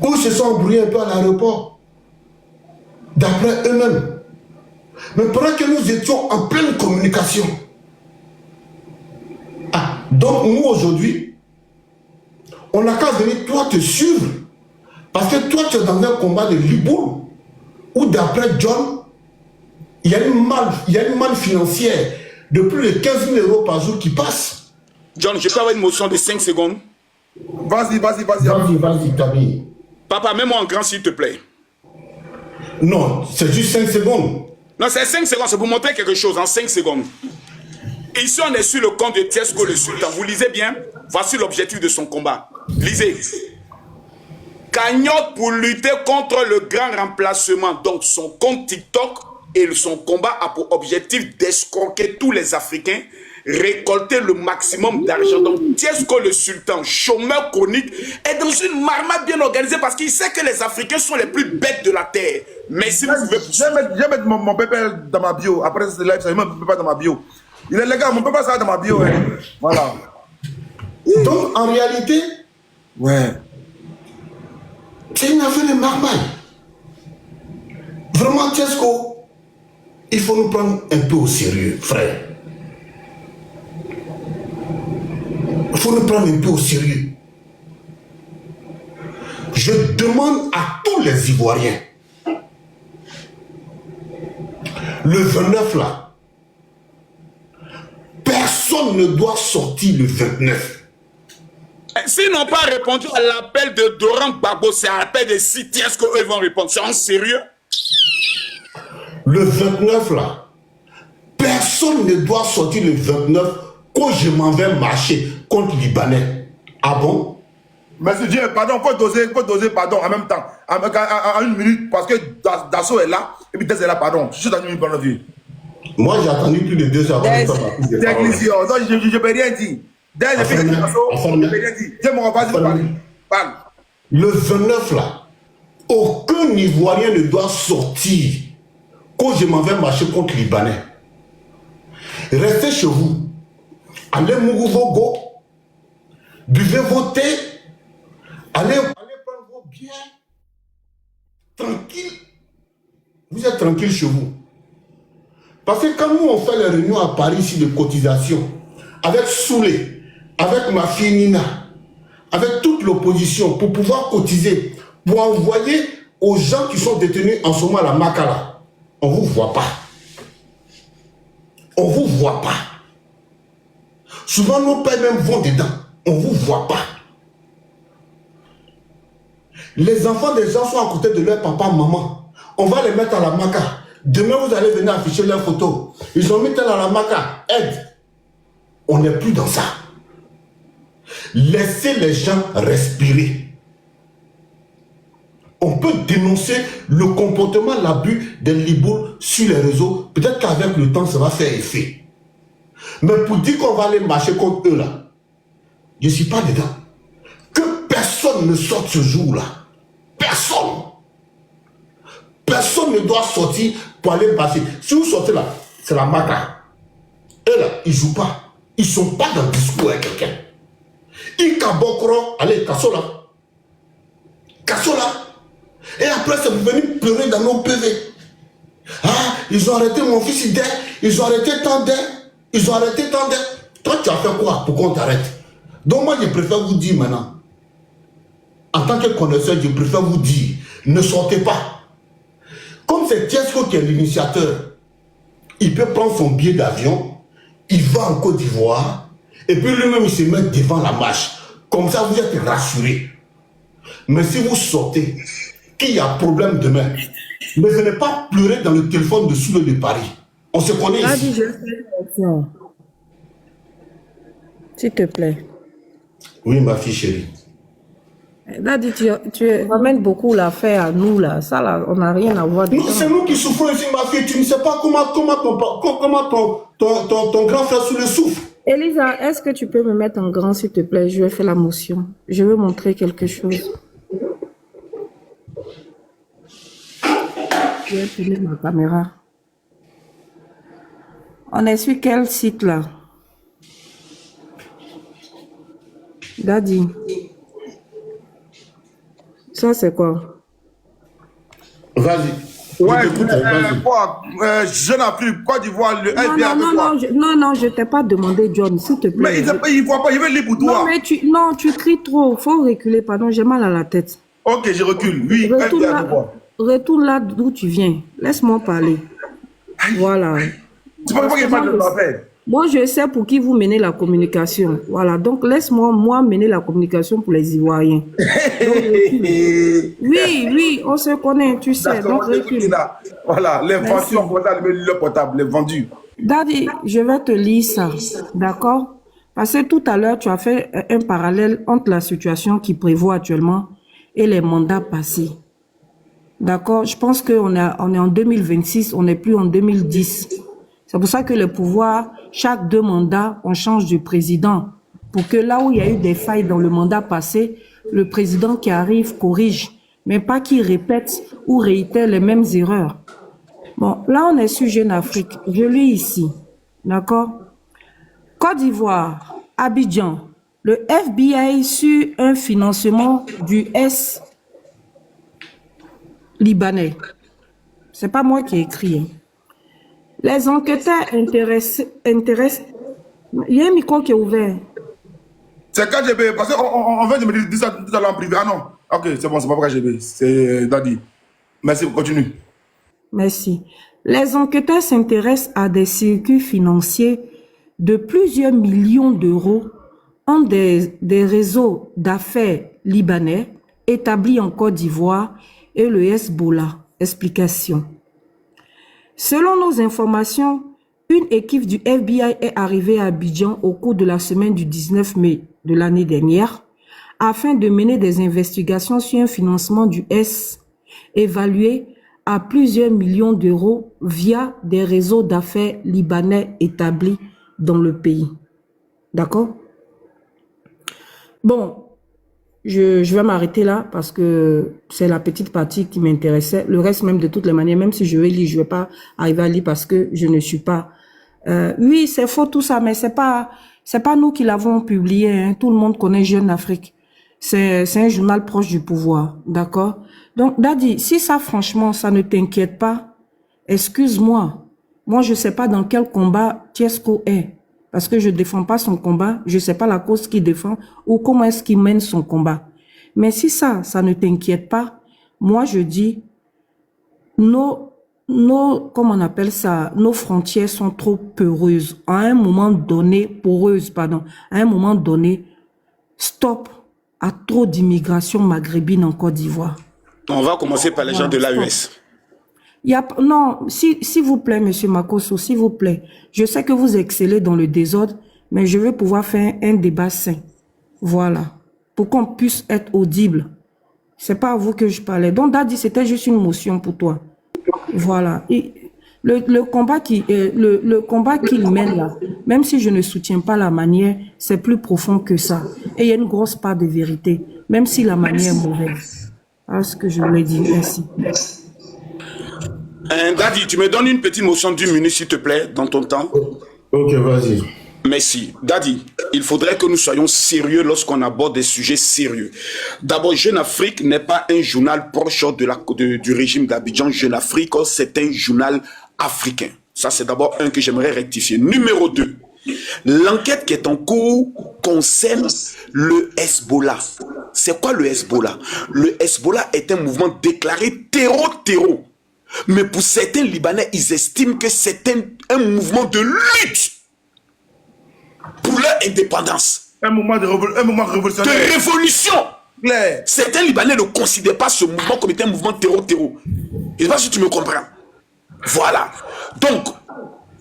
où ils se sont embrouillés un peu à l'aéroport, d'après eux-mêmes. Mais pendant que nous étions en pleine communication, donc nous aujourd'hui, on n'a qu'à venir toi te suivre, parce que toi tu es dans un combat de Libourg, où d'après John, il y a une manne financière de plus de 15 000 € par jour qui passe. John, je peux avoir une motion de 5 secondes? Vas-y. Vas-y, Camille. Papa, mets-moi en grand s'il te plaît. Non, c'est juste 5 secondes. Non, c'est 5 secondes, c'est pour montrer quelque chose en 5 secondes. Ici, on est sur le compte de Tesco le Sultan. Vous lisez bien? Voici l'objectif de son combat. Lisez. Cagnotte pour lutter contre le grand remplacement. Donc, son compte TikTok et son combat a pour objectif d'escroquer tous les Africains, récolter le maximum d'argent. Donc, Tesco le Sultan, chômeur chronique, est dans une marmite bien organisée parce qu'il sait que les Africains sont les plus bêtes de la terre. Mais si vous pouvez... Je vais mettre mon pépère dans ma bio. Après ce live, ça va mettre mon pépère dans ma bio. Il est légal, mon pépère ça dans ma bio. Hein. Voilà. Donc, en réalité, ouais, c'est une affaire de marmaille. Vraiment, Tesco, il faut nous prendre un peu au sérieux, frère. Il faut nous prendre un peu au sérieux. Je demande à tous les Ivoiriens, le 29 là, personne ne doit sortir le 29. S'ils n'ont pas répondu à l'appel de Laurent Gbagbo, c'est un appel de City, est-ce qu'eux vont répondre? C'est en sérieux? Le 29 là, personne ne doit sortir le 29 quand je m'en vais marcher contre les Libanais. Ah bon? Monsieur Dieu, pardon, faut doser, pardon, en même temps, en une minute, parce que Dasso est là, et puis Dez est là, pardon. Je suis dans une minute, pardon, vieux. Moi, j'ai attendu plus de 2 heures avant de faire ma prise de parole. Non, je ne peux rien dire. Dez, je fais Dasso, je ne peux rien dire. Tiens, mon vas-y, parle. Le 29, là, aucun Ivoirien ne doit sortir quand je m'en vais marcher contre les Libanais. Restez chez vous. Allez mourir vos go. Buvez vos thé. Allez prendre vos biens. Tranquille. Vous êtes tranquille chez vous. Parce que quand nous on fait les réunions à Paris ici de cotisation, avec Soulé, avec ma fille Nina, avec toute l'opposition, pour pouvoir cotiser, pour envoyer aux gens qui sont détenus en ce moment à la Makala, on ne vous voit pas. On ne vous voit pas. Souvent nos pères même vont dedans. On ne vous voit pas. Les enfants des gens sont à côté de leur papa, maman. On va les mettre à la Maka. Demain, vous allez venir afficher leurs photos. Ils ont mis tel à la Maka. Aide. On n'est plus dans ça. Laissez les gens respirer. On peut dénoncer le comportement, l'abus des Libour sur les réseaux. Peut-être qu'avec le temps, ça va faire effet. Mais pour dire qu'on va aller marcher contre eux, là, je ne suis pas dedans. Que personne ne sorte ce jour-là. Personne. Personne ne doit sortir pour aller passer. Si vous sortez là, c'est la maca. Eux là, ils ne jouent pas. Ils ne sont pas dans le discours avec quelqu'un. Ils cabocront, allez, Kassola. Kassola. Et après, c'est vous venir pleurer dans nos PV. Ah, ils ont arrêté mon fils Idé. Ils ont arrêté Tandé. Ils ont arrêté Tandé. Toi, tu as fait quoi pour qu'on t'arrête? Donc moi, je préfère vous dire maintenant, en tant que connaisseur, je préfère vous dire, ne sortez pas. Comme c'est Tiesco qui est l'initiateur, il peut prendre son billet d'avion, il va en Côte d'Ivoire, et puis lui-même, il se met devant la marche. Comme ça, vous êtes rassurés. Mais si vous sortez, qu'il y a problème demain, ne venez pas pleurer dans le téléphone de Soule de Paris. On se connaît ici. je fais attention. S'il te plaît. Oui, ma fille chérie. Daddy, tu ramènes beaucoup l'affaire à nous, là. Ça, là, on n'a rien à voir dedans. C'est nous qui souffrons ici, ma fille. Tu ne sais pas comment ton grand frère Soule souffre. Elisa, est-ce que tu peux me mettre en grand, s'il te plaît? Je vais faire la motion. Je veux montrer quelque chose. Je vais tourner ma caméra. On est sur quel site, là? Daddy. Ça, c'est quoi? Vas-y. Ouais, quoi? Jeune Afrique, Côte d'Ivoire, le FBA avec quoi? Non, je t'ai pas demandé, John, s'il te plaît. Mais il ne voit pas, il veut libre pour toi. Non, tu cries trop. Faut reculer, pardon, j'ai mal à la tête. Ok, je recule. Oui, FBA avec quoi? Retourne là d'où tu viens. Laisse-moi parler. Voilà. Tu peux pas qu'il parle de l'affaire. Moi, je sais pour qui vous menez la communication. Voilà. Donc, laisse-moi, mener la communication pour les Ivoiriens. Donc, oui, on se connaît, tu sais. Donc, recule. Voilà, les vendus, on va le portable, les vendus. Daddy, je vais te lire ça. D'accord? Parce que tout à l'heure, tu as fait un parallèle entre la situation qui prévaut actuellement et les mandats passés. D'accord? Je pense qu'on est en 2026, on n'est plus en 2010. C'est pour ça que le pouvoir, chaque 2 mandats, on change de président. Pour que là où il y a eu des failles dans le mandat passé, le président qui arrive corrige, mais pas qu'il répète ou réitère les mêmes erreurs. Bon, là on est sur Jeune Afrique. Je lis ici. D'accord? Côte d'Ivoire, Abidjan, le FBI sur un financement du S libanais. C'est pas moi qui ai écrit. Hein. Les enquêteurs intéressent. Il y a un micro qui est ouvert. C'est KGB, parce qu'on vient de me dire ça tout à l'heure en privé. Ah non, ok, c'est bon, c'est pas KGB, c'est Daddy. Merci, continue. Merci. Les enquêteurs s'intéressent à des circuits financiers de plusieurs millions d'euros entre des réseaux d'affaires libanais établis en Côte d'Ivoire et le Hezbollah. Explication. Selon nos informations, Une équipe du FBI est arrivée à Abidjan au cours de la semaine du 19 mai de l'année dernière afin de mener des investigations sur un financement du S évalué à plusieurs millions d'euros via des réseaux d'affaires libanais établis dans le pays. D'accord? Bon, je vais m'arrêter là parce que c'est la petite partie qui m'intéressait. Le reste, même de toutes les manières, même si je vais lire, je vais pas arriver à lire parce que je ne suis pas... oui, c'est faux tout ça, mais c'est pas nous qui l'avons publié. Hein. Tout le monde connaît Jeune Afrique. C'est un journal proche du pouvoir, d'accord? Donc, Daddy, si ça, franchement, ça ne t'inquiète pas, excuse-moi. Moi, je sais pas dans quel combat Tiesco est. Parce que je défends pas son combat, je sais pas la cause qu'il défend ou comment est-ce qu'il mène son combat. Mais si ça ne t'inquiète pas, moi je dis, comment on appelle ça, nos frontières sont trop poreuses. À un moment donné, à un moment donné, stop à trop d'immigration maghrébine en Côte d'Ivoire. On va commencer par les gens de l'AES. Non, s'il vous plaît, Monsieur Makosso, s'il vous plaît. Je sais que vous excellez dans le désordre, mais je veux pouvoir faire un débat sain. Voilà. Pour qu'on puisse être audible. C'est pas à vous que je parlais. Donc, Daddy, c'était juste une motion pour toi. Voilà. Et le combat qu'il mène là, même si je ne soutiens pas la manière, c'est plus profond que ça. Et il y a une grosse part de vérité, même si la manière est mauvaise. Voilà ce que je voulais dire. Merci. Daddy, tu me donnes une petite motion d'1 minute, s'il te plaît, dans ton temps. Ok, vas-y. Merci. Daddy, il faudrait que nous soyons sérieux lorsqu'on aborde des sujets sérieux. D'abord, Jeune Afrique n'est pas un journal proche du régime d'Abidjan. Jeune Afrique, c'est un journal africain. Ça, c'est d'abord un que j'aimerais rectifier. Numéro 2, l'enquête qui est en cours concerne le Hezbollah. C'est quoi le Hezbollah? Le Hezbollah est un mouvement déclaré terreau. Mais pour certains Libanais, ils estiment que c'est un mouvement de lutte pour leur indépendance. Un mouvement révolutionnaire. De révolution. Claire. Certains Libanais ne considèrent pas ce mouvement comme étant un mouvement terreau. Je ne sais pas si tu me comprends. Voilà. Donc,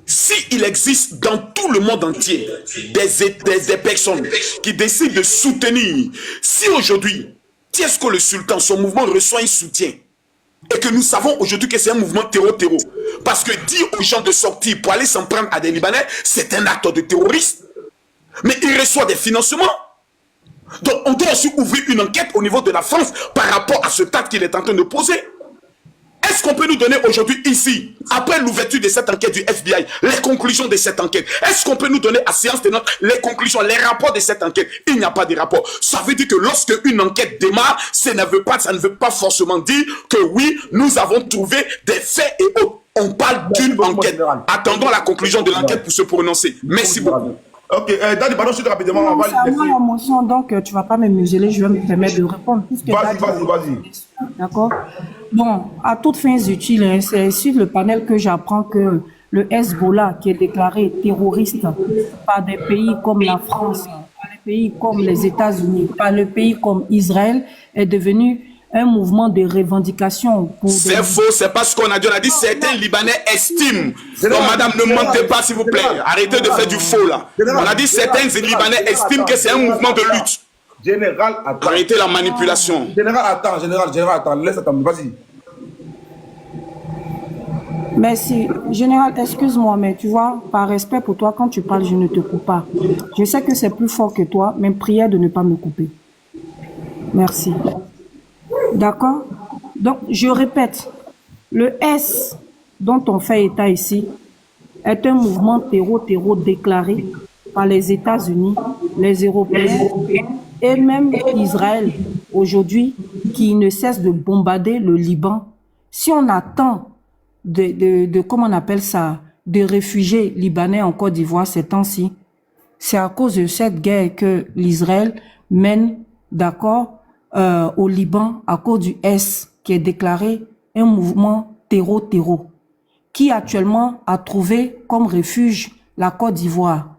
s'il existe dans tout le monde entier des personnes qui décident de soutenir, si aujourd'hui, Tiesco le Sultan, son mouvement reçoit un soutien, et que nous savons aujourd'hui que c'est un mouvement terreau. Parce que dire aux gens de sortir pour aller s'en prendre à des Libanais, c'est un acte de terrorisme. Mais il reçoit des financements. Donc on doit aussi ouvrir une enquête au niveau de la France par rapport à ce acte qu'il est en train de poser. Est-ce qu'on peut nous donner aujourd'hui ici, après l'ouverture de cette enquête du FBI, les conclusions de cette enquête? Est-ce qu'on peut nous donner à séance tenante les conclusions, les rapports de cette enquête? Il n'y a pas de rapport. Ça veut dire que lorsque une enquête démarre, ça ne veut pas forcément dire que oui, nous avons trouvé des faits et autres. On parle d'une enquête. Attendons la conclusion de l'enquête pour se prononcer. Merci beaucoup. Ok, Daddy, pardon, je te rapidement. Non, c'est à moi la motion, donc tu vas pas me museler, je vais me permettre de répondre. Vas-y. D'accord. Bon, à toutes fins utiles, hein, c'est sur le panel que j'apprends que le Hezbollah, qui est déclaré terroriste par des pays comme la France, par des pays comme les États-Unis, par le pays comme Israël, est devenu un mouvement de revendication. C'est faux, c'est pas ce qu'on a dit. On a dit certains Libanais estiment. Donc, madame, ne mentez pas, s'il vous plaît. Arrêtez de faire du faux, là. On a dit certains Libanais estiment que c'est un mouvement de lutte. Général, attends. Arrêtez la manipulation. Général, attends. Laisse attendre, vas-y. Merci. Général, excuse-moi, mais tu vois, par respect pour toi, quand tu parles, je ne te coupe pas. Je sais que c'est plus fort que toi, mais prière de ne pas me couper. Merci. D'accord? Donc, je répète, le S dont on fait état ici est un mouvement terreau déclaré par les États-Unis, les Européens et même Israël aujourd'hui qui ne cesse de bombarder le Liban. Si on attend comment on appelle ça, de réfugiés libanais en Côte d'Ivoire ces temps-ci, c'est à cause de cette guerre que l'Israël mène, d'accord, au Liban à cause du S qui est déclaré un mouvement terreau qui actuellement a trouvé comme refuge la Côte d'Ivoire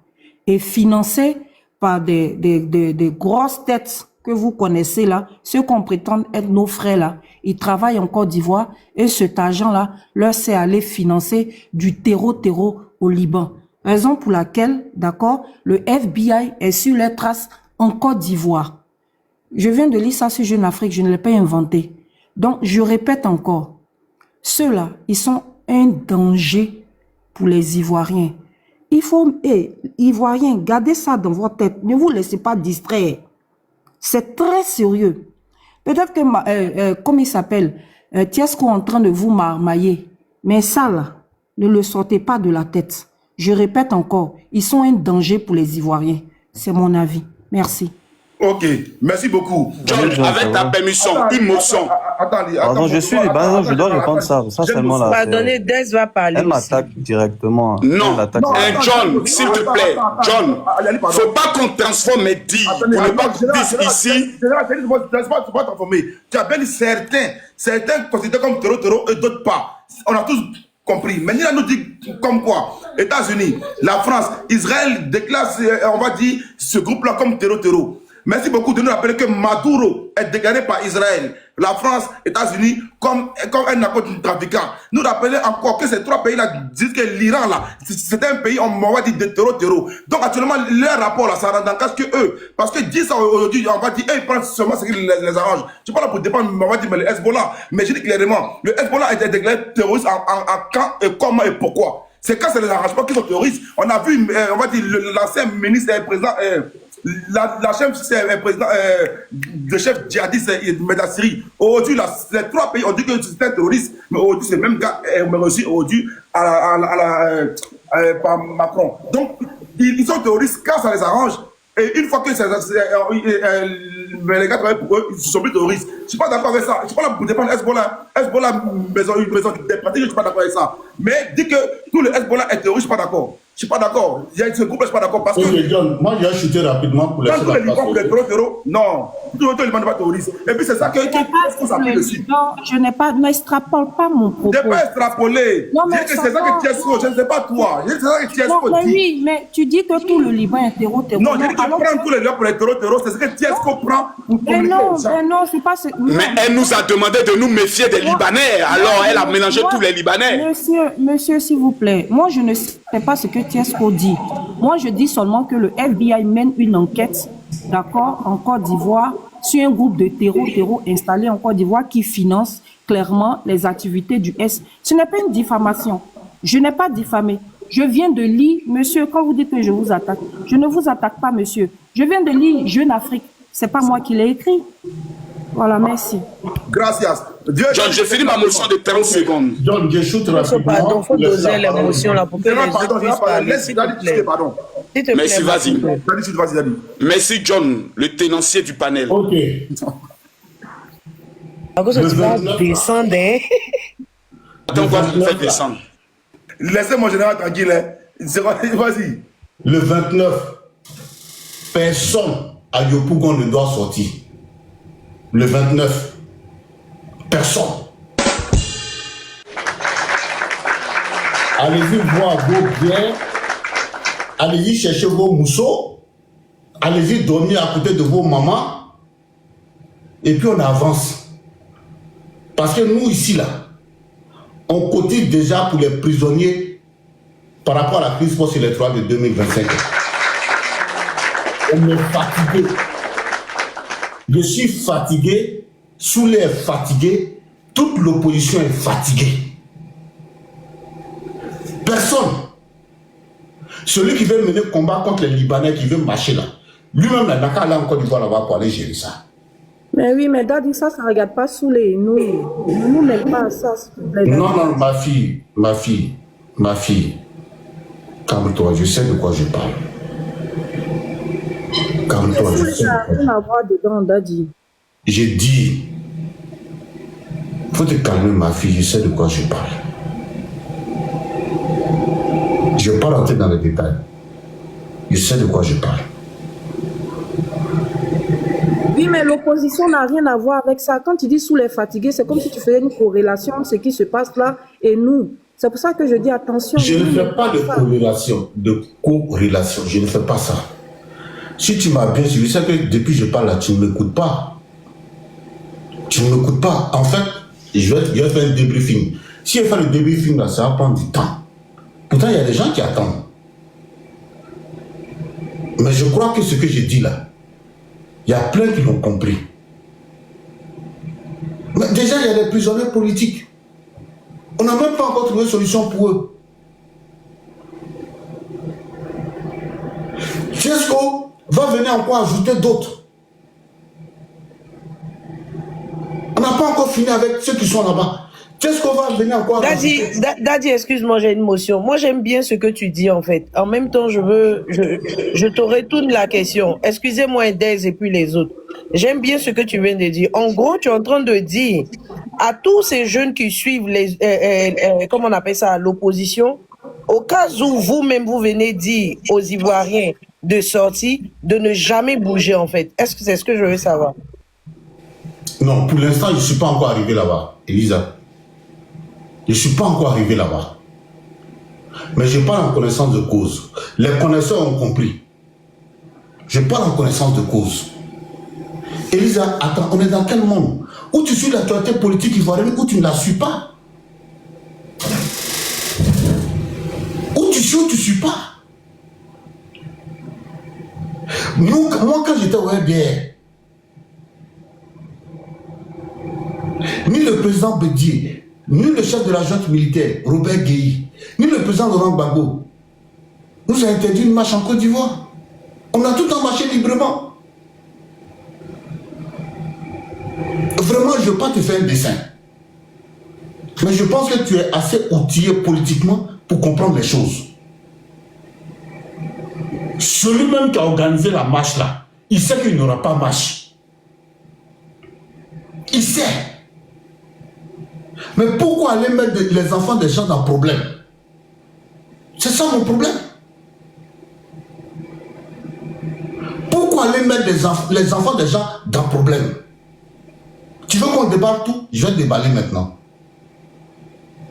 et financé par des grosses têtes que vous connaissez là, ceux qu'on prétend être nos frères là, ils travaillent en Côte d'Ivoire et cet argent-là leur sert à aller financer du terreau au Liban. Raison pour laquelle, d'accord, le FBI est sur les traces en Côte d'Ivoire. Je viens de lire ça sur Jeune Afrique, je ne l'ai pas inventé. Donc, je répète encore, ceux-là, ils sont un danger pour les Ivoiriens. Il faut, Ivoiriens, gardez ça dans votre tête. Ne vous laissez pas distraire. C'est très sérieux. Peut-être que, comme il s'appelle, Tiesco est en train de vous marmailler. Mais ça, là, ne le sortez pas de la tête. Je répète encore, ils sont un danger pour les Ivoiriens. C'est mon avis. Merci. Ok, merci beaucoup. John, avec ta permission, une motion. Pardon, je suis libanais, je dois répondre ça. Ça seulement là. Pardonnez, Des va parler. Elle m'attaque directement. Non, John, s'il te plaît, John, faut pas qu'on transforme mes dires pour ne pas dire ici. Tu as bien dit certains considèrent comme terreau et d'autres pas. On a tous compris. Mais il nous dit comme quoi, États-Unis, la France, Israël déclare, on va dire, ce groupe-là comme terreau. Merci beaucoup de nous rappeler que Maduro est déclaré par Israël, la France, États-Unis comme un narcotrafiquant. Nous rappeler encore que ces trois pays-là disent que l'Iran, là, c'est un pays, on va dire, de terreau. Donc actuellement, leur rapport, là, ça rend en casse que eux. Parce que 10 ans aujourd'hui, on va dire, eux, ils prennent seulement ce qui les arrange. Je ne suis pas là pour dépendre, on va dire, mais le Hezbollah. Mais je dis clairement, le Hezbollah a été déclaré terroriste en quand et comment et pourquoi. C'est quand c'est les arrangements qui sont terroristes. On a vu, on va dire, l'ancien ministre et président, la chef, c'est un président de chef djihadiste de Syrie. Aujourd'hui, les trois pays ont dit que c'était un terroriste, mais aujourd'hui, c'est le même gars, mais reçu aujourd'hui par Macron. Donc, ils sont terroristes quand ça les arrange. Et une fois que les gars travaillent pour eux, ils sont plus terroristes. Je ne suis pas d'accord avec ça. Je ne suis pas là pour défendre Hezbollah. Hezbollah, une maison des pratiques, je ne suis pas d'accord avec ça. Mais dire que tout le Hezbollah est terroriste, je ne suis pas d'accord. Je ne suis pas d'accord. Il y a ce groupe, je ne suis pas d'accord. Parce que. John, moi, je vais chuter rapidement pour les Dans tous les Liban, pour les terreaux, non. Tout le Liban n'est pas terroriste. Et puis c'est ça que s'appuie dessus. Non, je n'ai pas, n'extrapole pas mon propos. Je n'ai pas extrapolé. Non, mais c'est ça que Tiesco, je ne sais pas toi. C'est ça que Tiesco dit. Mais oui, mais tu dis que tout le Liban est terreau. Non, je dis que prends tous les liens pour les terreaux, c'est ce que Tiesco prend pour mais non, c'est pas ce. Mais elle nous a demandé de nous méfier des Libanais. Alors elle a mélangé tous les Libanais. Monsieur, s'il vous plaît, moi je ne sais pas ce que Tiesco dit. Moi je dis seulement que le FBI mène une enquête, d'accord, en Côte d'Ivoire, sur un groupe de terreau installé en Côte d'Ivoire qui finance clairement les activités du S. Ce n'est pas une diffamation. Je n'ai pas diffamé. Je viens de lire, monsieur, quand vous dites que je vous attaque, je ne vous attaque pas, monsieur. Je viens de lire Jeune Afrique. C'est pas moi qui l'ai écrit. Voilà, merci. Gracias. John, j'ai fini ma motion de 30 secondes. John, je chute rapidement. Il faut doser l'émotion là pour que les autres puissent parler. S'il te plaît. Pardon. Merci, vas-y. Merci, John, le tenancier du panel. Ok. À cause de tu vas descendre. Attends, on va vous faire descendre. Laissez mon général tranquille. Vas-y. Le 29, personne à Yopougon ne doit sortir. Le 29, personne. Allez-y voir vos biens, allez-y chercher vos mousseaux, allez-y dormir à côté de vos mamans, et puis on avance. Parce que nous ici, là, on cotise déjà pour les prisonniers par rapport à la crise post-électorale de 2025. On est fatigué. Je suis fatigué, Soulé est fatigué, toute l'opposition est fatiguée. Personne. Celui qui veut mener le combat contre les Libanais, qui veut marcher là, lui-même, là, n'a qu'à aller en Côte d'Ivoire là-bas pour aller gérer ça. Mais oui, mais Daddy, ça ne regarde pas Soulé. Nous, ne nous mêlons pas à ça, s'il te plaît. Non, ma fille, calme-toi, je sais de quoi je parle. Calme-toi, je sais. Rien à voir dedans, Daddy. J'ai dit, faut te calmer, ma fille, je sais de quoi je parle. Je ne vais pas rentrer dans les détails. Je sais de quoi je parle. Oui, mais l'opposition n'a rien à voir avec ça. Quand tu dis sous les fatigués, c'est comme si tu faisais une corrélation entre ce qui se passe là et nous. C'est pour ça que je dis attention. Je ne fais pas de corrélation, je ne fais pas ça. Si tu m'as bien suivi, c'est que depuis que je parle là, tu ne m'écoutes pas. Tu ne m'écoutes pas. En fait, je vais faire un débriefing. Si je fais le débriefing là, ça va prendre du temps. Pourtant, il y a des gens qui attendent. Mais je crois que ce que je dis là, il y a plein qui l'ont compris. Mais déjà, il y a des prisonniers politiques. On n'a même pas encore trouvé de solution pour eux. Tiesco va venir encore ajouter d'autres. On n'a pas encore fini avec ceux qui sont là-bas. Qu'est-ce qu'on va venir encore ajouter? Daddy, excuse-moi, j'ai une motion. Moi, j'aime bien ce que tu dis, en fait. En même temps, je te retourne la question. Excusez-moi, Dez et puis les autres. J'aime bien ce que tu viens de dire. En gros, tu es en train de dire à tous ces jeunes qui suivent comment on appelle ça, l'opposition, au cas où vous-même vous venez dire aux Ivoiriens de sortir, de ne jamais bouger, en fait. Est-ce que c'est ce que je veux savoir? Non, pour l'instant, je ne suis pas encore arrivé là-bas, Elisa. Je ne suis pas encore arrivé là-bas. Mais je parle en connaissance de cause. Les connaisseurs ont compris. Je parle en connaissance de cause. Elisa, attends, on est dans quel monde? Où tu suis l'actualité politique ivoirienne, où tu ne la suis pas? Où tu suis, où tu ne suis pas? Moi, quand j'étais au RDR, ni le président Bédier, ni le chef de la junte militaire, Robert Guéhi, ni le président Laurent Gbagbo nous a interdit une marche en Côte d'Ivoire. On a tout le temps marché librement. Vraiment, je ne veux pas te faire un dessin. Mais je pense que tu es assez outillé politiquement pour comprendre les choses. Celui-même qui a organisé la marche là, il sait qu'il n'y aura pas marche. Il sait. Mais pourquoi aller mettre les enfants des gens dans le problème? C'est ça mon problème. Pourquoi aller mettre les enfants des gens dans le problème? Tu veux qu'on déballe tout? Je vais déballer maintenant.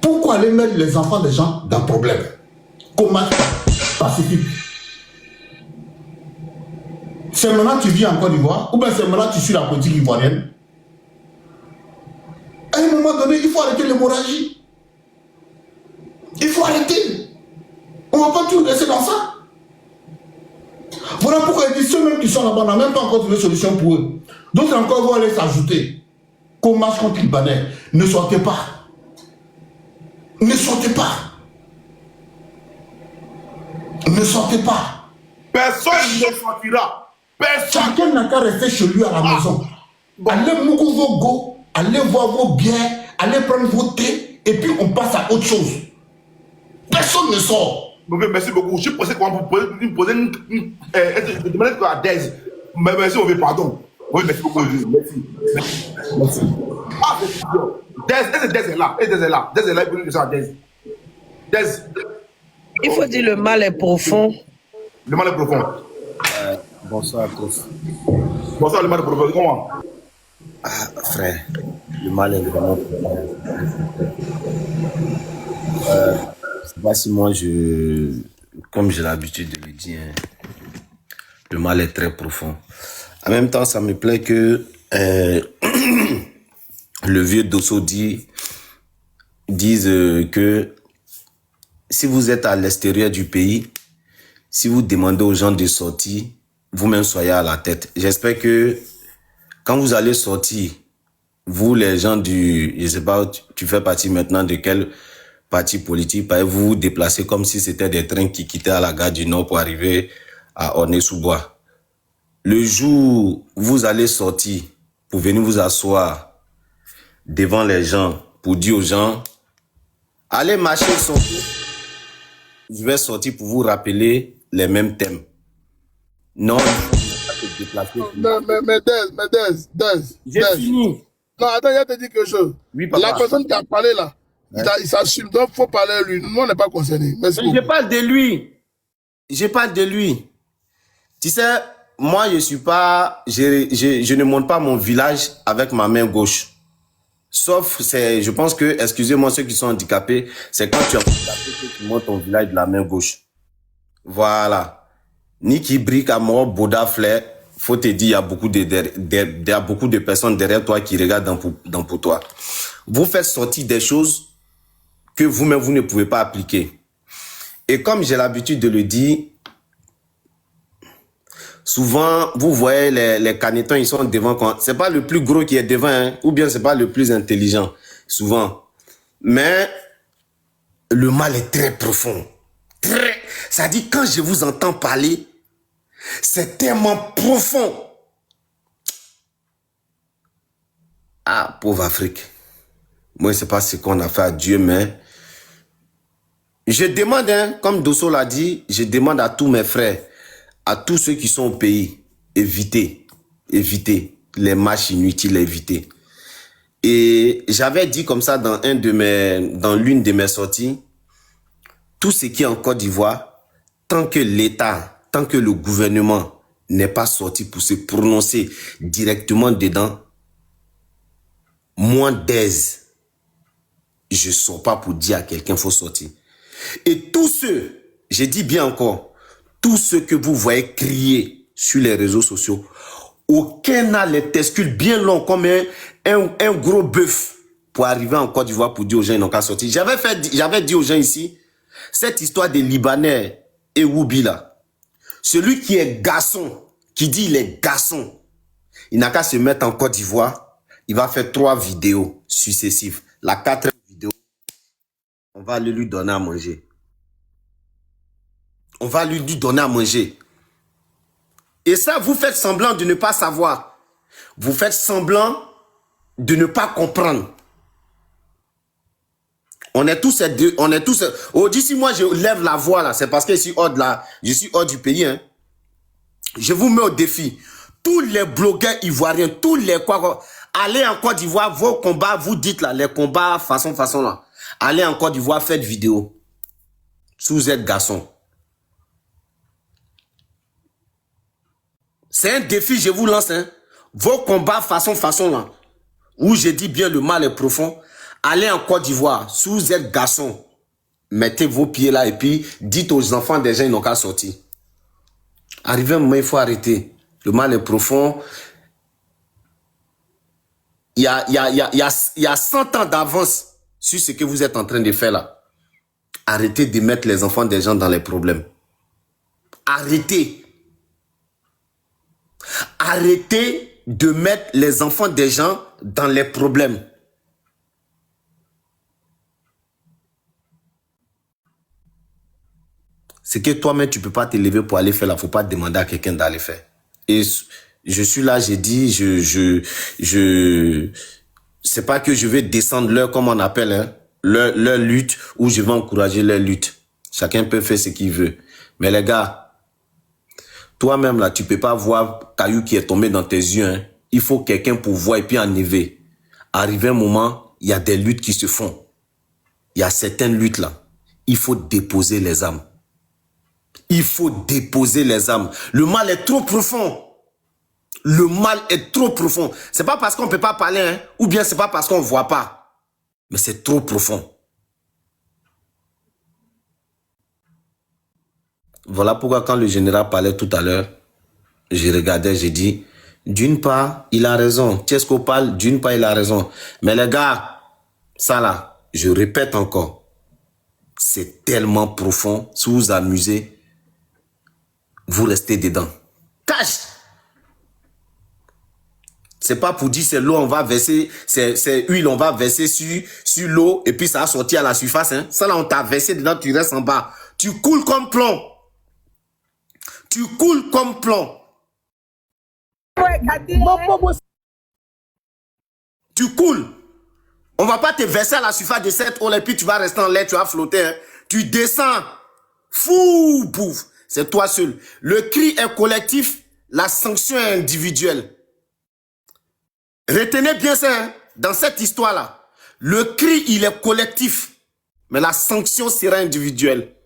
Pourquoi aller mettre les enfants des gens dans le problème? Comment pacifique? C'est maintenant que tu vis en Côte d'Ivoire? Ou bien c'est maintenant que tu suis la politique ivoirienne? À un moment donné, il faut arrêter l'hémorragie. Il faut arrêter. On ne va pas tout laisser dans ça. Voilà pourquoi ils disent ceux-mêmes qui sont là-bas, on n'a même pas encore trouvé de solution pour eux. D'autres encore vont aller s'ajouter. Qu'on marche contre les Libanais. Ne sortez pas. Ne sortez pas. Ne sortez pas. Personne ne sortira. Personne. Chacun n'a qu'à rester chez lui à la maison. Allez mourir vos go, allez voir vos biens, allez prendre vos thés, et puis on passe à autre chose. Personne ne sort. Merci beaucoup. Je pensais qu'on vous poser une demander à Dez. Mais merci, on veut pardon. Oui, merci beaucoup. Merci. Merci. Ah, c'est idiot. Dez est là. Dez est là. Dez est là. Il peut nous dire ça à Dez. Dez. Il faut dire le mal est profond. Le mal est profond. Bonsoir à tous. Bonsoir, le mal est profond. Comment? Ah, frère, le mal est vraiment profond. C'est pas si moi, comme j'ai l'habitude de le dire, hein, le mal est très profond. En même temps, ça me plaît que le vieux Dosso dise que si vous êtes à l'extérieur du pays, si vous demandez aux gens de sortir, vous-même soyez à la tête. J'espère que quand vous allez sortir, vous les gens je sais pas, tu fais partie maintenant de quel parti politique, vous vous déplacez comme si c'était des trains qui quittaient à la gare du Nord pour arriver à Ornay-sous-Bois. Le jour où vous allez sortir pour venir vous asseoir devant les gens, pour dire aux gens, allez marcher, sortir. Je vais sortir pour vous rappeler les mêmes thèmes. Non, mais Dez. J'ai fini. Non, attends, il te dit quelque chose. Oui, papa. La personne qui a parlé là, il s'assume, donc il faut parler à lui. Nous, on n'est pas concernés. Merci beaucoup. Je parle de lui. Je parle de lui. Tu sais, moi, je suis pas, je ne monte pas mon village avec ma main gauche. Sauf, je pense que, excusez-moi ceux qui sont handicapés, c'est quand tu es handicapé que tu montes ton village de la main gauche. Voilà. Niki Brick, Amor, Boda, Flair, faut te dire, il y a beaucoup de personnes derrière toi qui regardent pour toi. Vous faites sortir des choses que vous-même, vous ne pouvez pas appliquer. Et comme j'ai l'habitude de le dire, souvent, vous voyez les canetons, ils sont devant. C'est pas le plus gros qui est devant, hein, ou bien c'est pas le plus intelligent, souvent. Mais le mal est très profond. Ça dit, quand je vous entends parler, c'est tellement profond. Ah, pauvre Afrique. Moi, je ne sais pas ce qu'on a fait à Dieu, mais je demande, hein, comme Dosso l'a dit, je demande à tous mes frères, à tous ceux qui sont au pays, évitez les marches inutiles, évitez. Et j'avais dit comme ça dans l'une de mes sorties, tout ce qui est en Côte d'Ivoire, tant que l'État, tant que le gouvernement n'est pas sorti pour se prononcer directement dedans, moi d'aise, je ne sors pas pour dire à quelqu'un qu'il faut sortir. Et tous ceux, je dis bien encore, tous ceux que vous voyez crier sur les réseaux sociaux, aucun n'a les testicules bien longs comme un gros bœuf pour arriver en Côte d'Ivoire pour dire aux gens qu'ils n'ont qu'à sortir. J'avais dit aux gens ici, cette histoire des Libanais et Woubi là, celui qui est garçon, qui dit il est garçon, il n'a qu'à se mettre en Côte d'Ivoire, il va faire 3 vidéos successives. La 4e vidéo, on va lui donner à manger. On va lui donner à manger. Et ça, vous faites semblant de ne pas savoir. Vous faites semblant de ne pas comprendre. On est tous... Oh, d'ici moi, je lève la voix là. C'est parce que je suis hors du pays. Hein. Je vous mets au défi. Tous les blogueurs ivoiriens, tous les quoi... Allez en Côte d'Ivoire, vos combats, vous dites là, les combats façon là. Allez en Côte d'Ivoire, faites vidéo. Si vous êtes garçon. C'est un défi, je vous lance. Hein. Vos combats façon là. Où je dis bien le mal est profond. Allez en Côte d'Ivoire. Si vous êtes garçon, mettez vos pieds là et puis dites aux enfants des gens, ils n'ont qu'à sortir. Arrivé un moment, il faut arrêter. Le mal est profond. Il y a 100 ans d'avance sur ce que vous êtes en train de faire là. Arrêtez de mettre les enfants des gens dans les problèmes. Arrêtez. Arrêtez de mettre les enfants des gens dans les problèmes. C'est que toi-même, tu ne peux pas te lever pour aller faire là. Il ne faut pas demander à quelqu'un d'aller faire. Et je suis là, j'ai dit, c'est pas que je vais descendre leur, comme on appelle, hein, leur lutte, ou je vais encourager leur lutte. Chacun peut faire ce qu'il veut. Mais les gars, toi-même là, tu peux pas voir caillou qui est tombé dans tes yeux. Hein. Il faut quelqu'un pour voir et puis enlever. Arrivé un moment, il y a des luttes qui se font. Il y a certaines luttes là. Il faut déposer les âmes. Il faut déposer les âmes. Le mal est trop profond. Le mal est trop profond. C'est pas parce qu'on peut pas parler, hein, ou bien c'est pas parce qu'on voit pas. Mais c'est trop profond. Voilà pourquoi quand le général parlait tout à l'heure, j'ai regardé, j'ai dit, d'une part, il a raison. Tchesco parle, d'une part, il a raison. Mais les gars, ça là, je répète encore, c'est tellement profond. Si vous vous amusez, vous restez dedans. Cache! C'est pas pour dire c'est l'eau, on va verser, c'est huile, on va verser sur l'eau et puis ça va sortir à la surface. Hein. Ça là, on t'a versé dedans, tu restes en bas. Tu coules comme plomb. Tu coules comme plomb. Tu coules. On va pas te verser à la surface de cette eau et puis tu vas rester en l'air, tu vas flotter. Hein. Tu descends. Fou, pouf. C'est toi seul. Le cri est collectif, la sanction est individuelle. Retenez bien ça, hein, dans cette histoire-là. Le cri, il est collectif, mais la sanction sera individuelle.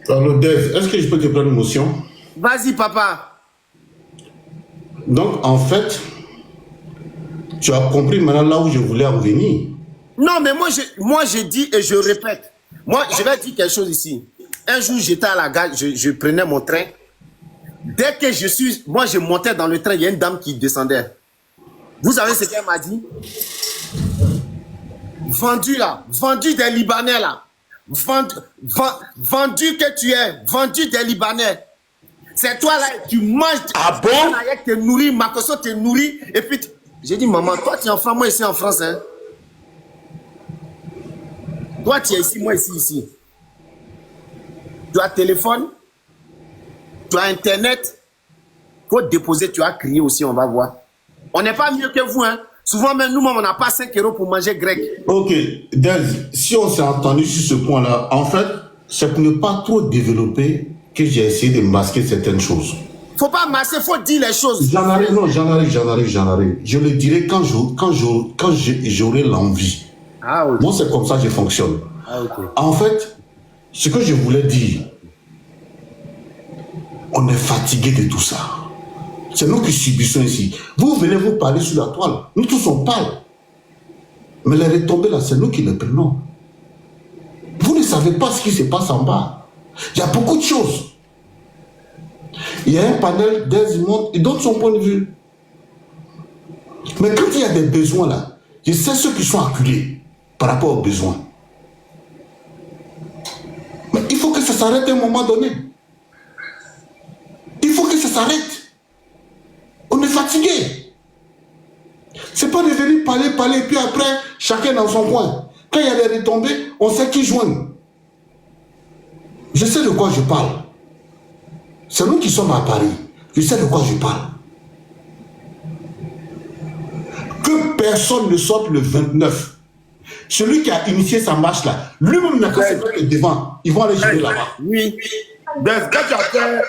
Alors, Dave, est-ce que je peux te prendre une motion? Vas-y, papa. Donc, en fait, tu as compris maintenant là où je voulais en venir. Non, mais moi, je dis et je répète. Moi, je vais dire quelque chose ici. Un jour, j'étais à la gare, je prenais mon train. Dès que moi, je montais dans le train, il y a une dame qui descendait. Vous savez ce qu'elle m'a dit? Vendu là, vendu des Libanais là. Vendu que tu es, vendu des Libanais. C'est toi là, tu manges. Ah bon? Tu te nourris, Makoso te nourrit. Et puis, j'ai dit, maman, toi tu es en France, moi ici en France. Hein. Toi tu es ici, moi ici. Tu as téléphone, tu as internet. Faut déposer, tu as crié aussi, on va voir. On n'est pas mieux que vous, hein. Souvent même nous-mêmes, on n'a pas 5 € pour manger grec. Ok, Dez, si on s'est entendu sur ce point-là, en fait, c'est pour ne pas trop développer que j'ai essayé de masquer certaines choses. Faut pas masser, faut dire les choses. J'en arrive. Je le dirai quand j'aurai l'envie. Ah, ok. Moi, c'est comme ça que je fonctionne. Ah, ok. En fait, ce que je voulais dire, on est fatigué de tout ça. C'est nous qui subissons ici. Vous venez vous parler sur la toile. Nous tous on parle. Mais les retombées là, c'est nous qui les prenons. Vous ne savez pas ce qui se passe en bas. Il y a beaucoup de choses. Il y a un panel des mondes, il donne son point de vue. Mais quand il y a des besoins là, je sais ceux qui sont acculés par rapport aux besoins. Mais il faut que ça s'arrête à un moment donné. Il faut que ça s'arrête. On est fatigué. C'est pas de venir parler, et puis après, chacun dans son coin. Quand il y a des retombées, on sait qui joindre. Je sais de quoi je parle. C'est nous qui sommes à Paris. Je sais de quoi je parle. Que personne ne sorte le 29. Celui qui a initié sa marche là, lui-même n'a qu'à se mettre devant. Ils vont aller jouer là-bas. Oui. Quand tu as fait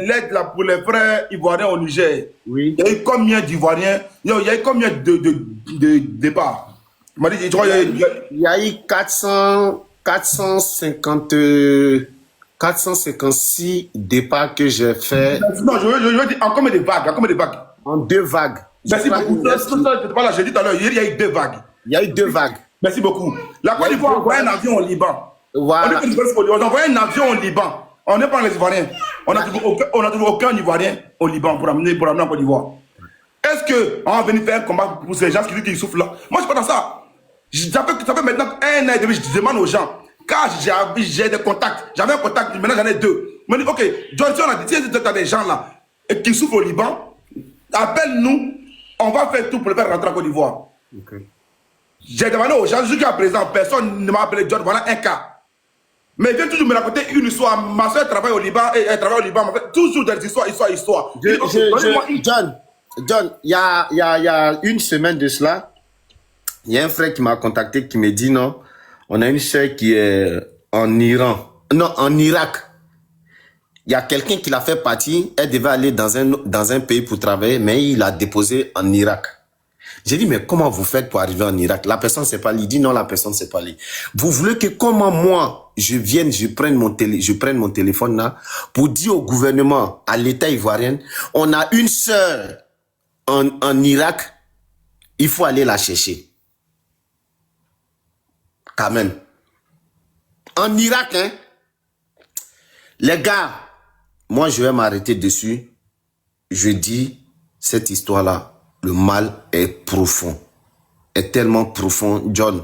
l'aide là pour les frères ivoiriens au Niger, Oui. il y a eu combien d'Ivoiriens? Il y a eu combien de départs? Tu m'as dit, tu vois, Il y a eu 456 départs que j'ai fait non, je veux dire en combien de vagues? en 2 vagues. Merci beaucoup. J'ai dit tout à l'heure, il y a eu 2 vagues. Il y a eu 2 vagues. Merci beaucoup. La Côte d'Ivoire a envoyé un avion au Liban. Voilà. On a envoyé un avion au Liban. On n'est pas les Ivoiriens. On n'a trouvé aucun Ivoirien au Liban pour amener en Côte d'Ivoire. Est-ce qu'on va venir faire un combat pour ces gens qui souffrent là? Moi, je ne suis pas dans ça. Ça fait maintenant 1 an et demi, je demande aux gens. Car j'ai des contacts. J'avais un contact, maintenant j'en ai 2. Je me dis, ok, Johnson a dit, si tu as des gens là qui souffrent au Liban, appelle-nous, on va faire tout pour le faire rentrer en Côte d'Ivoire. Okay. J'ai demandé aux gens, jusqu'à présent, personne ne m'a appelé John, voilà un cas. Mais il vient toujours me raconter une histoire. Ma soeur travaille au Liban, et elle travaille au Liban, toujours des histoires. John, il y a 1 semaine de cela, il y a un frère qui m'a contacté qui me dit non, on a une soeur qui est en Iran, non, en Irak. Il y a quelqu'un qui l'a fait partir, elle devait aller dans un pays pour travailler, mais il l'a déposé en Irak. J'ai dit, mais comment vous faites pour arriver en Irak? La personne ne sait pas lire. Il dit non, la personne ne sait pas lire. Vous voulez que comment moi, je prenne mon téléphone là, pour dire au gouvernement, à l'État ivoirien, on a une sœur en Irak, il faut aller la chercher. Quand même. En Irak, hein. Les gars, moi je vais m'arrêter dessus. Je dis, cette histoire-là, le mal est profond. Est tellement profond. John.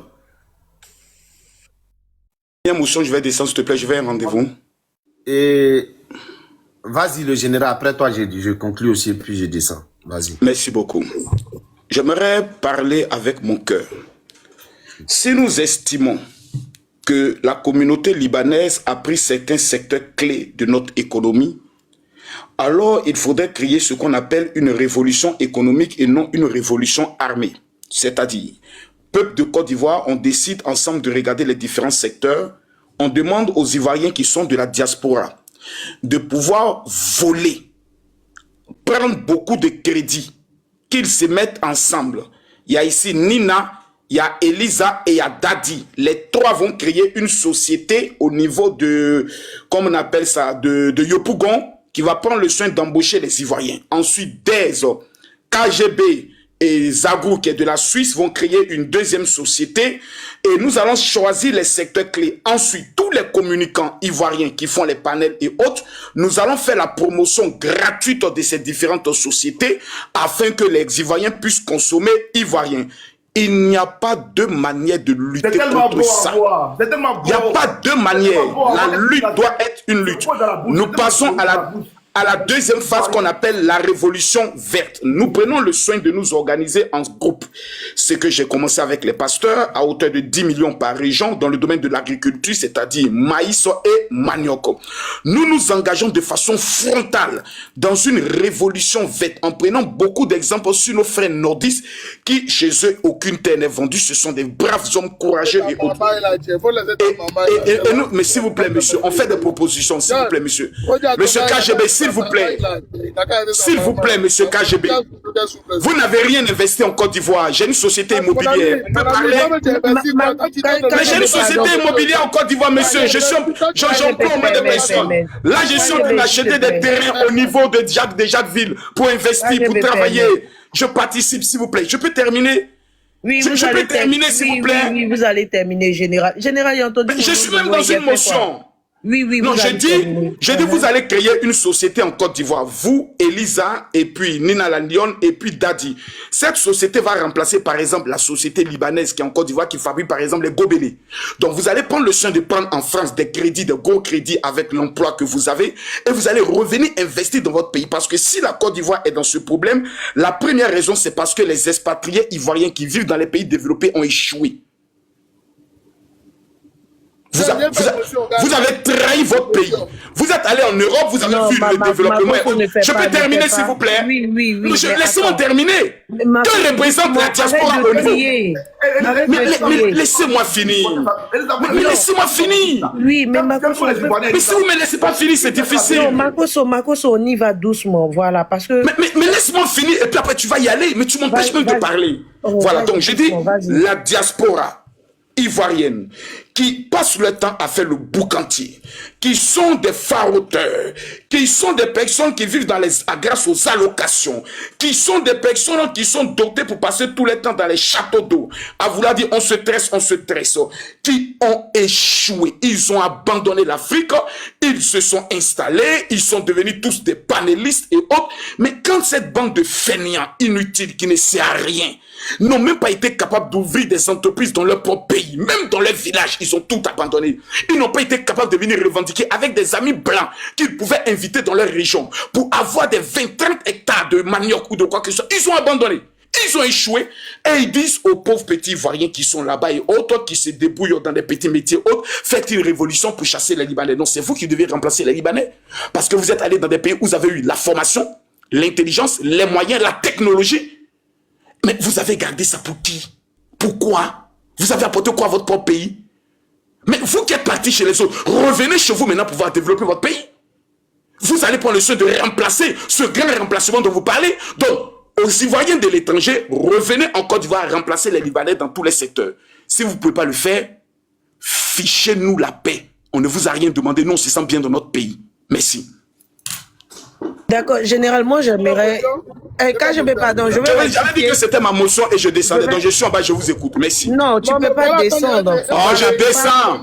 Bien, Mousson, je vais descendre, s'il te plaît, je vais à un rendez-vous. Et vas-y, le général, après toi, je conclue aussi, puis je descends. Vas-y. Merci beaucoup. J'aimerais parler avec mon cœur. Si nous estimons que la communauté libanaise a pris certains secteurs clés de notre économie, alors il faudrait créer ce qu'on appelle une révolution économique et non une révolution armée. C'est-à-dire, peuple de Côte d'Ivoire, on décide ensemble de regarder les différents secteurs. On demande aux Ivoiriens qui sont de la diaspora de pouvoir voler, prendre beaucoup de crédits, qu'ils se mettent ensemble. Il y a ici Nina, il y a Elisa et il y a Dadi. Les 3 vont créer une société au niveau de, comme on appelle ça, de Yopougon, qui va prendre le soin d'embaucher les Ivoiriens. Ensuite, DES, KGB et Zagou, qui est de la Suisse, vont créer une deuxième société et nous allons choisir les secteurs clés. Ensuite, tous les communicants ivoiriens qui font les panels et autres, nous allons faire la promotion gratuite de ces différentes sociétés afin que les Ivoiriens puissent consommer ivoirien. Il n'y a pas de manière de lutter contre ça. Il n'y a pas de manière. La lutte doit être une lutte. Nous passons à la deuxième phase qu'on appelle la révolution verte. Nous prenons le soin de nous organiser en groupe. C'est que j'ai commencé avec les pasteurs à hauteur de 10 millions par région dans le domaine de l'agriculture, c'est-à-dire maïs et manioc. Nous nous engageons de façon frontale dans une révolution verte en prenant beaucoup d'exemples sur nos frères nordistes qui, chez eux, aucune terre n'est vendue. Ce sont des braves hommes courageux et autres. Et nous, mais s'il vous plaît, monsieur, on fait des propositions, s'il vous plaît, monsieur. Monsieur KGB, s'il vous plaît. S'il vous plaît, monsieur KGB. Vous n'avez rien investi en Côte d'Ivoire. J'ai une société immobilière. Vous pouvez parler. Mais j'ai une société immobilière en Côte d'Ivoire, monsieur. J'emploie au moins des personnes. Là, je suis en train d'acheter des terrains au niveau de Jacquesville pour investir, pour travailler. Je participe, s'il vous plaît. Je peux terminer? Oui, je peux terminer, s'il vous plaît? Oui, vous allez terminer, général. Général, il a entendu. Je suis même dans une motion. Oui, oui, non, j'ai dit, vous allez créer une société en Côte d'Ivoire. Vous, Elisa, et puis Nina Landion, et puis Dadi. Cette société va remplacer, par exemple, la société libanaise qui est en Côte d'Ivoire, qui fabrique, par exemple, les gobelets. Donc, vous allez prendre le soin de prendre en France des crédits, de gros crédits avec l'emploi que vous avez, et vous allez revenir investir dans votre pays. Parce que si la Côte d'Ivoire est dans ce problème, la première raison, c'est parce que les expatriés ivoiriens qui vivent dans les pays développés ont échoué. Vous avez trahi votre pays. Vous êtes allé en Europe, vous avez vu le développement. Je peux terminer, s'il vous plaît? Oui. Laissez-moi terminer. Que représente la diaspora au niveau? Mais laissez-moi finir. Mais laissez-moi finir. Oui, mais mais si vous ne me laissez pas finir, c'est difficile. Non, Makoso, on y va doucement, voilà, parce que... Mais laisse-moi finir, et puis après tu vas y aller, mais tu m'empêches même de parler. Voilà, donc j'ai dit, la diaspora ivoirienne qui passent le temps à faire le boucantier, qui sont des faroteurs, qui sont des personnes qui vivent grâce aux allocations, qui sont des personnes qui sont dotées pour passer tout le temps dans les châteaux d'eau, à vouloir dire on se tresse, qui ont échoué, ils ont abandonné l'Afrique, ils se sont installés, ils sont devenus tous des panélistes et autres, mais quand cette bande de fainéants inutiles qui ne servent à rien, n'ont même pas été capables d'ouvrir des entreprises dans leur propre pays, même dans leur village, ils ont tout abandonné. Ils n'ont pas été capables de venir revendiquer avec des amis blancs qu'ils pouvaient inviter dans leur région pour avoir des 20-30 hectares de manioc ou de quoi que ce soit. Ils ont abandonné. Ils ont échoué et ils disent aux pauvres petits Ivoiriens qui sont là-bas et autres qui se débrouillent dans des petits métiers autres, faites une révolution pour chasser les Libanais. Non, c'est vous qui devez remplacer les Libanais parce que vous êtes allés dans des pays où vous avez eu la formation, l'intelligence, les moyens, la technologie. Mais vous avez gardé ça pour qui? Pourquoi? Vous avez apporté quoi à votre propre pays? Mais vous qui êtes partis chez les autres, revenez chez vous maintenant pour pouvoir développer votre pays. Vous allez prendre le soin de remplacer ce grand remplacement dont vous parlez. Donc, aux Ivoiriens de l'étranger, revenez en Côte d'Ivoire remplacer les Libanais dans tous les secteurs. Si vous ne pouvez pas le faire, fichez-nous la paix. On ne vous a rien demandé, nous on se sent bien dans notre pays. Merci. D'accord, généralement j'aimerais... KGB, pardon, je vais... J'avais dit que c'était ma motion et je descendais, donc je suis en bas, je vous écoute, merci. Non, tu ne peux pas descendre. Oh, je descends.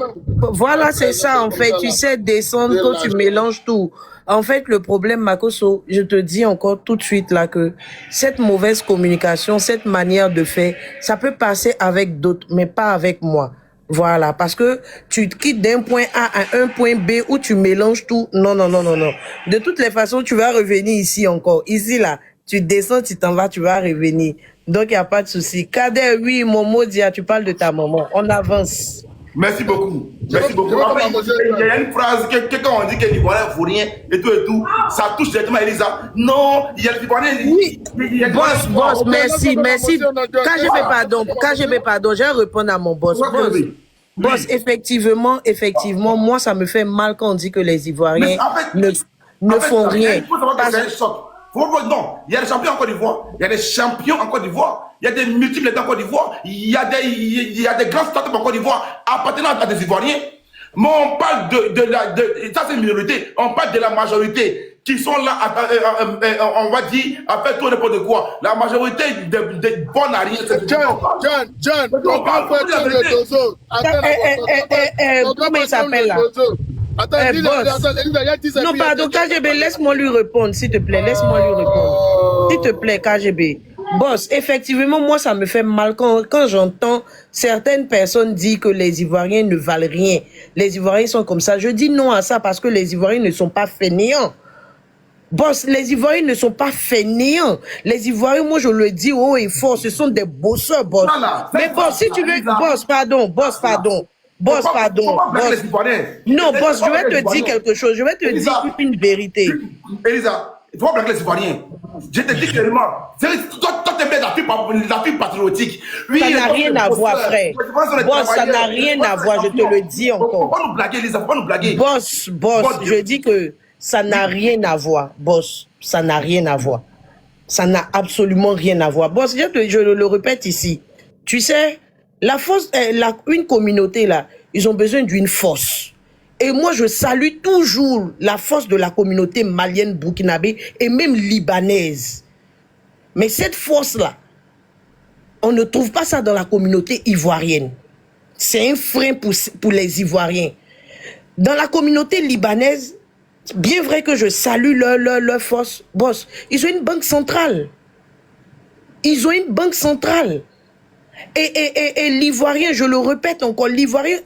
Voilà, c'est ça en fait, tu sais descendre quand tu mélanges tout. En fait, le problème, Makoso, je te dis encore tout de suite là que cette mauvaise communication, cette manière de faire, ça peut passer avec d'autres, mais pas avec moi. Voilà, parce que tu quittes d'un point A à un point B où tu mélanges tout. Non. De toutes les façons, tu vas revenir ici encore. Ici, là, tu descends, tu t'en vas, tu vas revenir. Donc, il n'y a pas de souci. Kader, oui, Momo Dia, tu parles de ta maman. On avance. Merci beaucoup. Merci beaucoup. Après, il y a une phrase que quand on dit que l'Ivoirien ne vaut rien et tout, ça touche directement Elisa. Non, il y a l'Ivoirien. Oui, boss, merci. KGB, pardon, je vais répondre à mon boss. Boss, effectivement, moi, ça me fait mal quand on dit que les Ivoiriens ne font rien. Non, il y a des champions en Côte d'Ivoire, il y a des champions en Côte d'Ivoire, il y a des multiples en Côte d'Ivoire, il y a des grands startups en Côte d'Ivoire appartenant à des Ivoiriens. Mais on parle ça c'est une minorité, on parle de la majorité. qui sont là, on va dire, à faire tout n'importe quoi. La majorité des bonnes à rien. John, ton grand frère tient le dozo. Comment il s'appelle là? Non, pardon, KGB, laisse-moi lui répondre, s'il te plaît. Laisse-moi lui répondre. S'il te plaît, KGB. Boss, effectivement, moi, ça me fait mal quand j'entends certaines personnes dire que les Ivoiriens ne valent rien. Les Ivoiriens sont comme ça. Je dis non à ça parce que les Ivoiriens ne sont pas fainéants. Boss, les Ivoiriens ne sont pas fainéants. Les Ivoiriens, moi, je le dis haut et fort, ce sont des bosseurs, boss. Mais boss, si tu veux... Boss, pardon. Boss, pardon. Non, boss, je vais te dire quelque chose. Je vais te dire une vérité. Elisa, il faut pas blaguer les Ivoiriens. Je te dis clairement, toi tu aimes la fille patriotique. Oui, ça n'a rien à voir, frère. Boss, ça n'a rien à voir, je te le dis encore. Faut pas nous blaguer, Elisa, faut pas nous blaguer. Boss, je dis que ça n'a rien à voir, boss. Ça n'a rien à voir. Ça n'a absolument rien à voir. Boss, je le répète ici. Tu sais, la force, une communauté là, ils ont besoin d'une force. Et moi, je salue toujours la force de la communauté malienne, burkinabé et même libanaise. Mais cette force-là, on ne trouve pas ça dans la communauté ivoirienne. C'est un frein pour les Ivoiriens. Dans la communauté libanaise, bien vrai que je salue leur force, boss, ils ont une banque centrale. Ils ont une banque centrale. Et l'Ivoirien, je le répète encore, l'Ivoirien,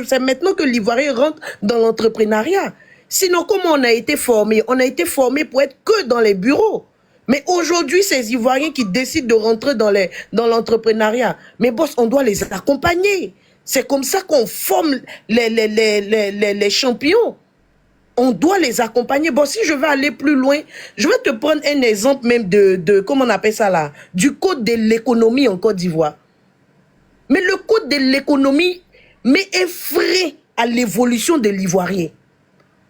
c'est maintenant que l'Ivoirien rentre dans l'entrepreneuriat. Sinon, comment on a été formé? On a été formé pour être que dans les bureaux. Mais aujourd'hui, ces Ivoiriens qui décident de rentrer dans l'entrepreneuriat, mais boss, on doit les accompagner. C'est comme ça qu'on forme les champions. On doit les accompagner. Bon, si je vais aller plus loin, je vais te prendre un exemple même de comment on appelle ça là, du code de l'économie en Côte d'Ivoire. Mais le code de l'économie met un frein à l'évolution de l'Ivoirien.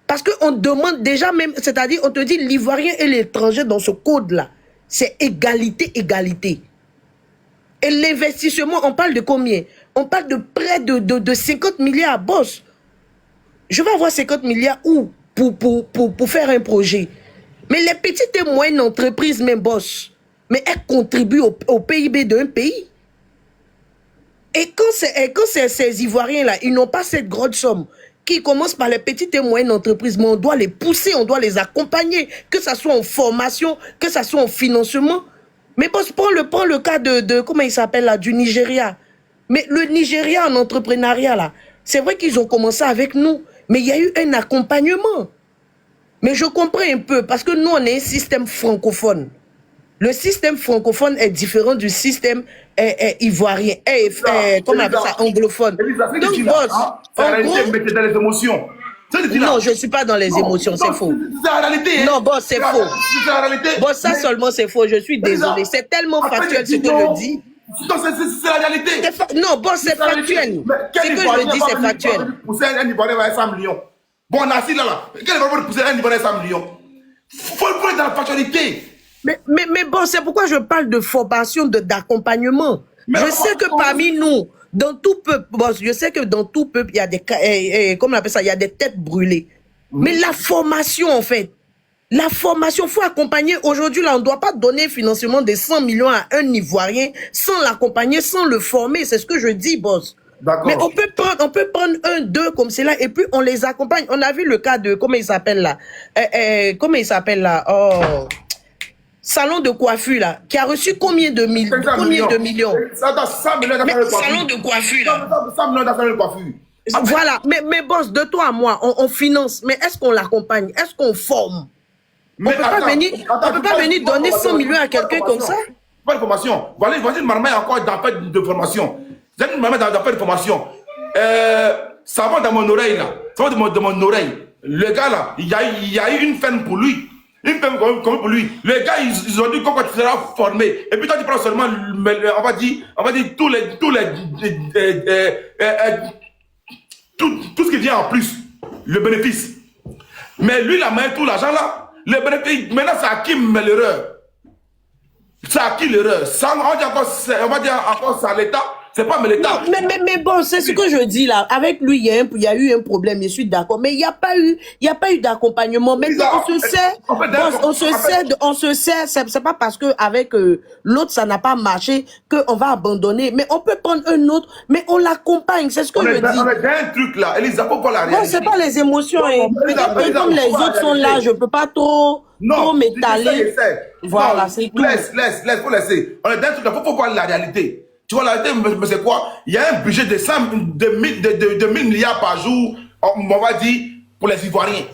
Parce qu'on demande déjà même, c'est-à-dire on te dit l'Ivoirien et l'étranger dans ce code-là, c'est égalité, égalité. Et l'investissement, on parle de combien? On parle de près de 50 milliards, boss. Je vais avoir 50 milliards où pour faire un projet. Mais les petites et moyennes entreprises, même boss, mais elles contribuent au PIB d'un pays. Et quand ces Ivoiriens-là, ils n'ont pas cette grosse somme, qui commence par les petites et moyennes entreprises, mais on doit les pousser, on doit les accompagner, que ce soit en formation, que ce soit en financement. Mais boss, prends le cas de comment il s'appelle là, du Nigeria. Mais le Nigeria en entrepreneuriat là, c'est vrai qu'ils ont commencé avec nous, mais il y a eu un accompagnement. Mais je comprends un peu, parce que nous, on est un système francophone. Le système francophone est différent du système ivoirien, comment on appelle ça, anglophone. Donc, boss, en gros... dans les émotions. Non, je ne suis pas dans les émotions, c'est faux. C'est la réalité. Non, boss, c'est faux. C'est la réalité. Boss, ça seulement, c'est faux. Je suis désolé. C'est tellement factuel ce que je dis. C'est la réalité. Non, boss, c'est factuel. Ce que je dis, c'est factuel. Pousser un Ivoirien à 100 millions. Bon, on a assis là. Quel va pousser un Ivoirien à 100 millions? Faut le prendre dans la factualité. Mais bon, c'est pourquoi je parle de formation, d'accompagnement. Je sais que parmi nous, dans tout peuple, boss, je sais que dans tout peuple, il y a des, comment on appelle ça, il y a des têtes brûlées. Mais la formation, en fait, la formation, faut accompagner. Aujourd'hui, là, on ne doit pas donner financement de 100 millions à un Ivoirien sans l'accompagner, sans le former. C'est ce que je dis, boss. Mais on peut prendre un, deux comme cela et puis on les accompagne. On a vu le cas de, comment il s'appelle là? Oh, salon de coiffure là, qui a reçu combien de millions? Ça doit 100 millions d'affaires de coiffure. Salon de coiffure là. 100 millions d'affaires de coiffure. Voilà, mais boss, de toi à moi, on finance, mais est-ce qu'on l'accompagne? Est-ce qu'on forme? On ne peut pas venir donner 100 millions à quelqu'un comme ça? Pas de formation. Voilà, une marmaille encore dans de formation. J'ai une marmaille dans de formation. Ça va dans mon oreille là. Ça va dans mon oreille. Le gars là, il y a eu une ferme pour lui. Une ferme comme pour lui. Les gars, ils ont dit qu'on sera formé. Et puis toi, tu prends seulement, on va dire tout ce qui vient en plus. Le bénéfice. Mais lui, il a mis tout l'argent là. Le bénéfice, maintenant, c'est à qui met l'erreur? C'est à qui l'erreur? On va dire encore c'est à l'État. C'est pas Meleta. Mais bon, c'est ce que je dis là. Avec lui, il y a eu un problème, je suis d'accord. Mais il n'y a pas eu d'accompagnement. Maintenant, on se sait, on se sait, c'est pas parce que avec l'autre, ça n'a pas marché qu'on va abandonner. Mais on peut prendre un autre, mais on l'accompagne, c'est ce que je dis. On est dans un truc là, Elisa, faut pas la réalité. Non, c'est pas les émotions. Comme les autres sont là, je peux pas trop m'étaler. Voilà, c'est tout. Laisse, faut laisser. On est dans un truc là, faut voir la réalité. Tu vois, la réalité, mais c'est quoi? Il y a un budget de 1000 milliards par jour, on va dire, pour les Ivoiriens.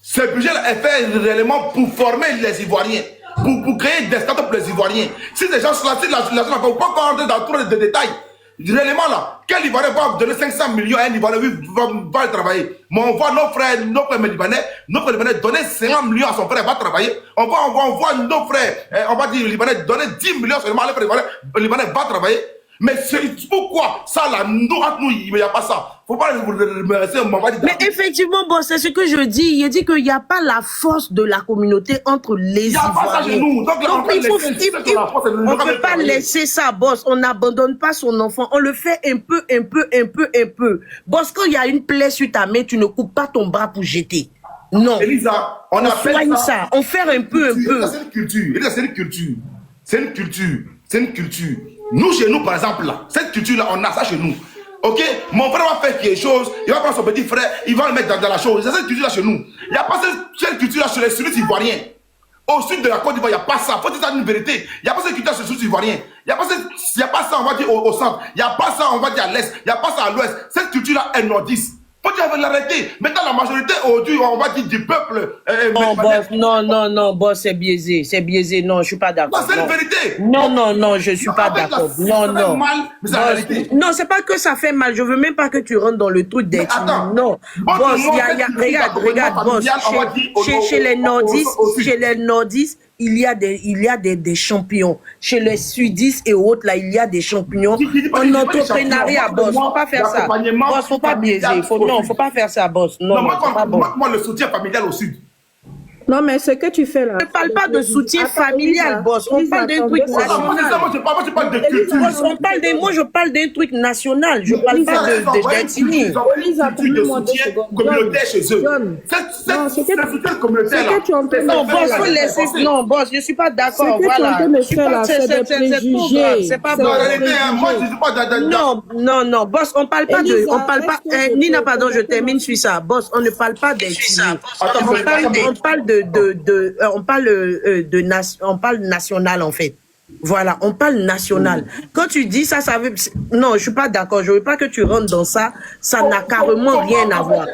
Ce budget-là est fait réellement pour former les Ivoiriens, pour créer des startups pour les Ivoiriens. Si les gens sont là, si l'argent n'a pas encore rentrer dans trop de détails, réellement là, quel Ivoirien va donner 500 millions à un Ivoirien va travailler? Mais on voit nos frères Libanais donner 50 millions à son frère, va travailler. On voit nos frères, on va dire Libanais donner 10 millions seulement à leur frère Libanais va travailler. Mais c'est pourquoi ça là, nous, entre nous, il n'y a pas ça. Faut pas me rester un moment. Mais effectivement, bon, c'est ce que je dis. Il dit qu'il n'y a pas la force de la communauté entre les Ivoiriens. Il n'y a pas ça chez nous. Donc on ne peut pas laisser ça, boss. On n'abandonne pas son enfant. On le fait un peu. Boss, quand il y a une plaie sur ta main, tu ne coupes pas ton bras pour jeter. Non. Elisa, on soigne ça. On fait un peu. C'est une culture. Elisa, c'est une culture. Nous, chez nous, par exemple, là, cette culture-là, on a ça chez nous. Ok? Mon frère va faire quelque chose, il va prendre son petit frère, il va le mettre dans la chose. C'est cette culture-là chez nous. Il n'y a pas cette culture-là chez les Sud Ivoiriens. Au sud de la Côte d'Ivoire, il n'y a pas ça. Il faut dire ça une vérité. Il n'y a pas cette culture chez les Sud Ivoiriens. Il n'y a pas ça, on va dire, au centre. Il n'y a pas ça, on va dire, à l'est. Il n'y a pas ça à l'ouest. Cette culture-là est nordiste. Faut dire l'arrêter. Maintenant, la majorité, aujourd'hui, on va dire du peuple. Non, boss, c'est biaisé. Non, je suis pas d'accord. C'est une vérité. Non, je suis pas d'accord. Non. Non, c'est pas que ça fait mal. Je veux même pas que tu rentres dans le truc des tunnels. Non. Boss, regarde, boss. Chez les nordistes, il y a des champions. Chez les sudistes et autres, là, il y a des champions. En entrepreneuriat, boss, faut pas faire ça. Boss, faut pas biaiser. Faut pas faire ça, boss. Non, moi, le soutien familial au sud. Non, mais ce que tu fais là... On ne parle pas de soutien familial, boss. On parle d'un truc national. Moi, je parle de culture. Moi, je parle d'un truc national. Je parle pas d'ethnie. Ils ont une culture de soutien communautaire chez eux. C'est soutien communautaire là. Non, boss, faut laisser... Non, boss, je suis pas d'accord. Voilà. C'est pas bon. Moi, je suis pas... Non, boss, on parle pas de... On parle pas... Nina, pardon, je termine sur ça. Boss, on ne parle pas d'ethnie. On parle national en fait. Voilà, on parle national. Quand tu dis ça, ça veut... Non, je suis pas d'accord. Je veux pas que tu rentres dans ça. Ça n'a carrément rien à voir.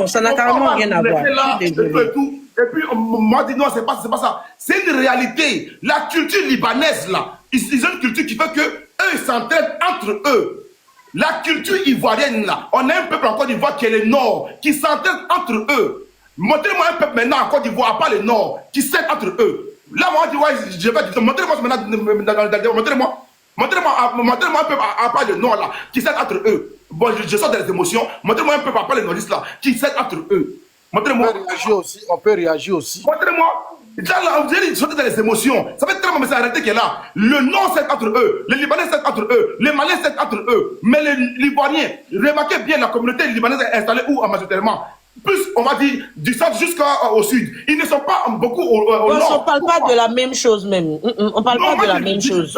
Ça n'a carrément rien à voir. Et puis, moi, dis non, c'est pas ça. C'est une réalité. La culture libanaise, là, ils ont une culture qui fait que eux, ils s'entraident entre eux. La culture ivoirienne, là, on a un peuple en Côte d'Ivoire qui est le Nord, qui s'entraide entre eux. Montrez-moi un peuple maintenant en Côte d'Ivoire, à part le Nord, qui s'aide entre eux. Là, moi, je dis, ouais, je vais dire, montrez-moi maintenant, montrez-moi un peuple à part le Nord, là, qui s'aide entre eux. Bon, je sors des émotions. Montrez-moi un peuple à part les Nordistes, là, qui s'aide entre eux. Montrez-moi. On peut réagir aussi. Montrez-moi. Là, vous allez sortir dans les émotions. Ça fait très mal, mais c'est arrêté qui est là. Le Nord s'aide entre eux. Les Libanais s'aident entre eux. Les Maliens s'aident entre eux. Mais les Ivoiriens, remarquez bien, la communauté libanaise est installée où majoritairement? Plus, on va dire, du centre jusqu'au sud. Ils ne sont pas beaucoup au nord. On ne parle pas de la même chose même. On ne parle pas de la même chose.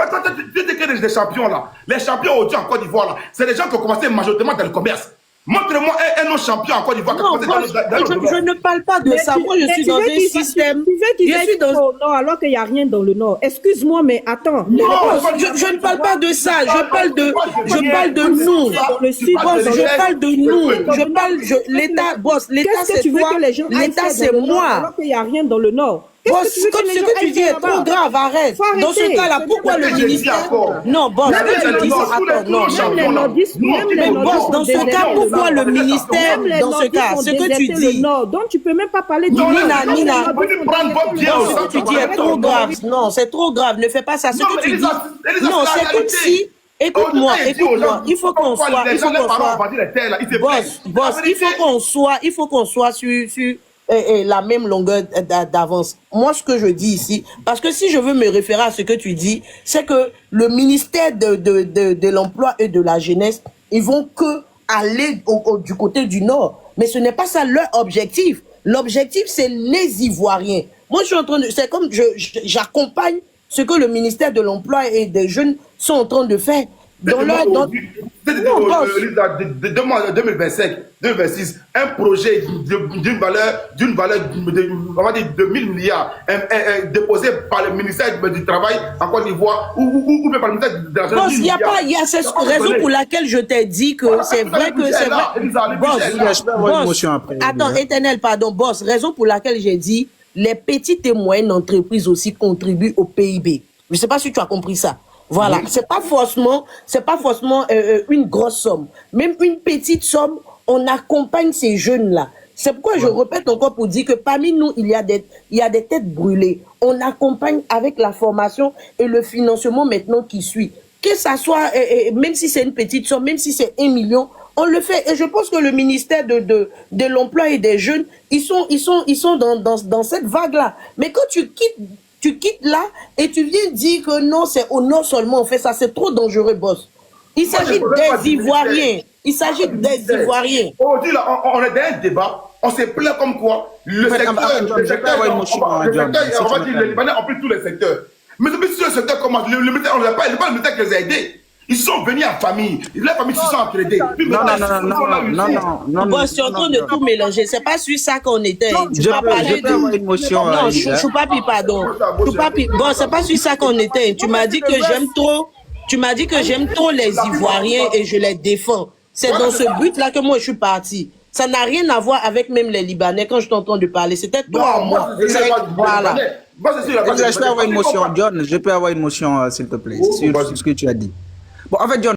Tu dis que des champions là. Les champions aujourd'hui en Côte d'Ivoire là, c'est des gens qui ont commencé majoritairement dans le commerce. Montre-moi un autre champion en Côte d'Ivoire qui a commencé dans le je ne parle pas de ça. Moi, je suis dans un système. Je suis dans le nord alors qu'il n'y a rien dans le nord. Excuse-moi, mais attends. Je ne parle pas de ça. Je parle de nous. Je parle de nous. L'État, boss, l'État c'est toi. L'État c'est moi. Alors qu'il n'y a rien dans le nord. Boss, ce que tu dis est trop grave, arrête. Dans ce cas-là, pourquoi le ministère... Non, boss, ce que tu dis, attends, non. Mais boss, dans ce cas, pourquoi le ministère, dans ce cas, ce que tu dis... Donc, tu peux même pas parler de... Nina, ce que tu dis est trop grave. Non, c'est trop grave, ne fais pas ça. Ce que tu dis... Non, c'est comme si... Écoute-moi, il faut qu'on soit... Boss, il faut qu'on soit sur... la même longueur d'avance. Moi, ce que je dis ici, parce que si je veux me référer à ce que tu dis, c'est que le ministère de l'Emploi et de la Jeunesse, ils vont que aller du côté du Nord. Mais ce n'est pas ça leur objectif. L'objectif, c'est les Ivoiriens. Moi, je suis en train de... C'est comme j'accompagne ce que le ministère de l'Emploi et des Jeunes sont en train de faire. Dans leur... De 2025-2026, un projet d'une valeur on va dire de 1000 milliards déposé par le ministère du Travail en Côte d'Ivoire ou par le ministère de la Jeunesse. Il y a cette raison pour laquelle je t'ai dit que c'est vrai que c'est vrai. Boss, attends, Éternel, pardon, boss, raison pour laquelle j'ai dit les petites et moyennes entreprises aussi contribuent au PIB. Je ne sais pas si tu as compris ça. Voilà, c'est pas forcément une grosse somme. Même une petite somme, on accompagne ces jeunes-là. C'est pourquoi je répète encore pour dire que parmi nous, il y a des têtes brûlées. On accompagne avec la formation et le financement maintenant qui suit. Que ça soit, même si c'est une petite somme, même si c'est 1 million, on le fait. Et je pense que le ministère de l'Emploi et des Jeunes, ils sont dans cette vague-là. Mais quand tu quittes là et tu viens dire que non, c'est au Nord seulement on fait ça, c'est trop dangereux, boss. Il s'agit des Ivoiriens. Il s'agit des Ivoiriens. Aujourd'hui, là, on est dans un débat. On s'est plaint comme quoi le secteur, on va dire, les Libanais ont pris tous les secteurs. Mais depuis sur le secteur, comment le militaire, on n'a pas le militaire qui les a aidés. Ils sont venus en famille. Les familles se sont entraidées. Non. Boss, tu es en train de tout mélanger. C'est pas sur ça qu'on était. Tu m'as parlé de... Non, Choupapi, pardon. Choupapi, bon, c'est pas sur ça qu'on était. Tu m'as dit que j'aime trop... Tu m'as dit que j'aime trop les Ivoiriens et je les défends. C'est dans ce but-là que moi, je suis parti. Ça n'a rien à voir avec même les Libanais quand je t'entends de parler. C'était toi, moi. Voilà. Je peux avoir une motion, John. Je peux avoir une motion, s'il te plaît, sur ce que tu as dit. Bon, en fait, John,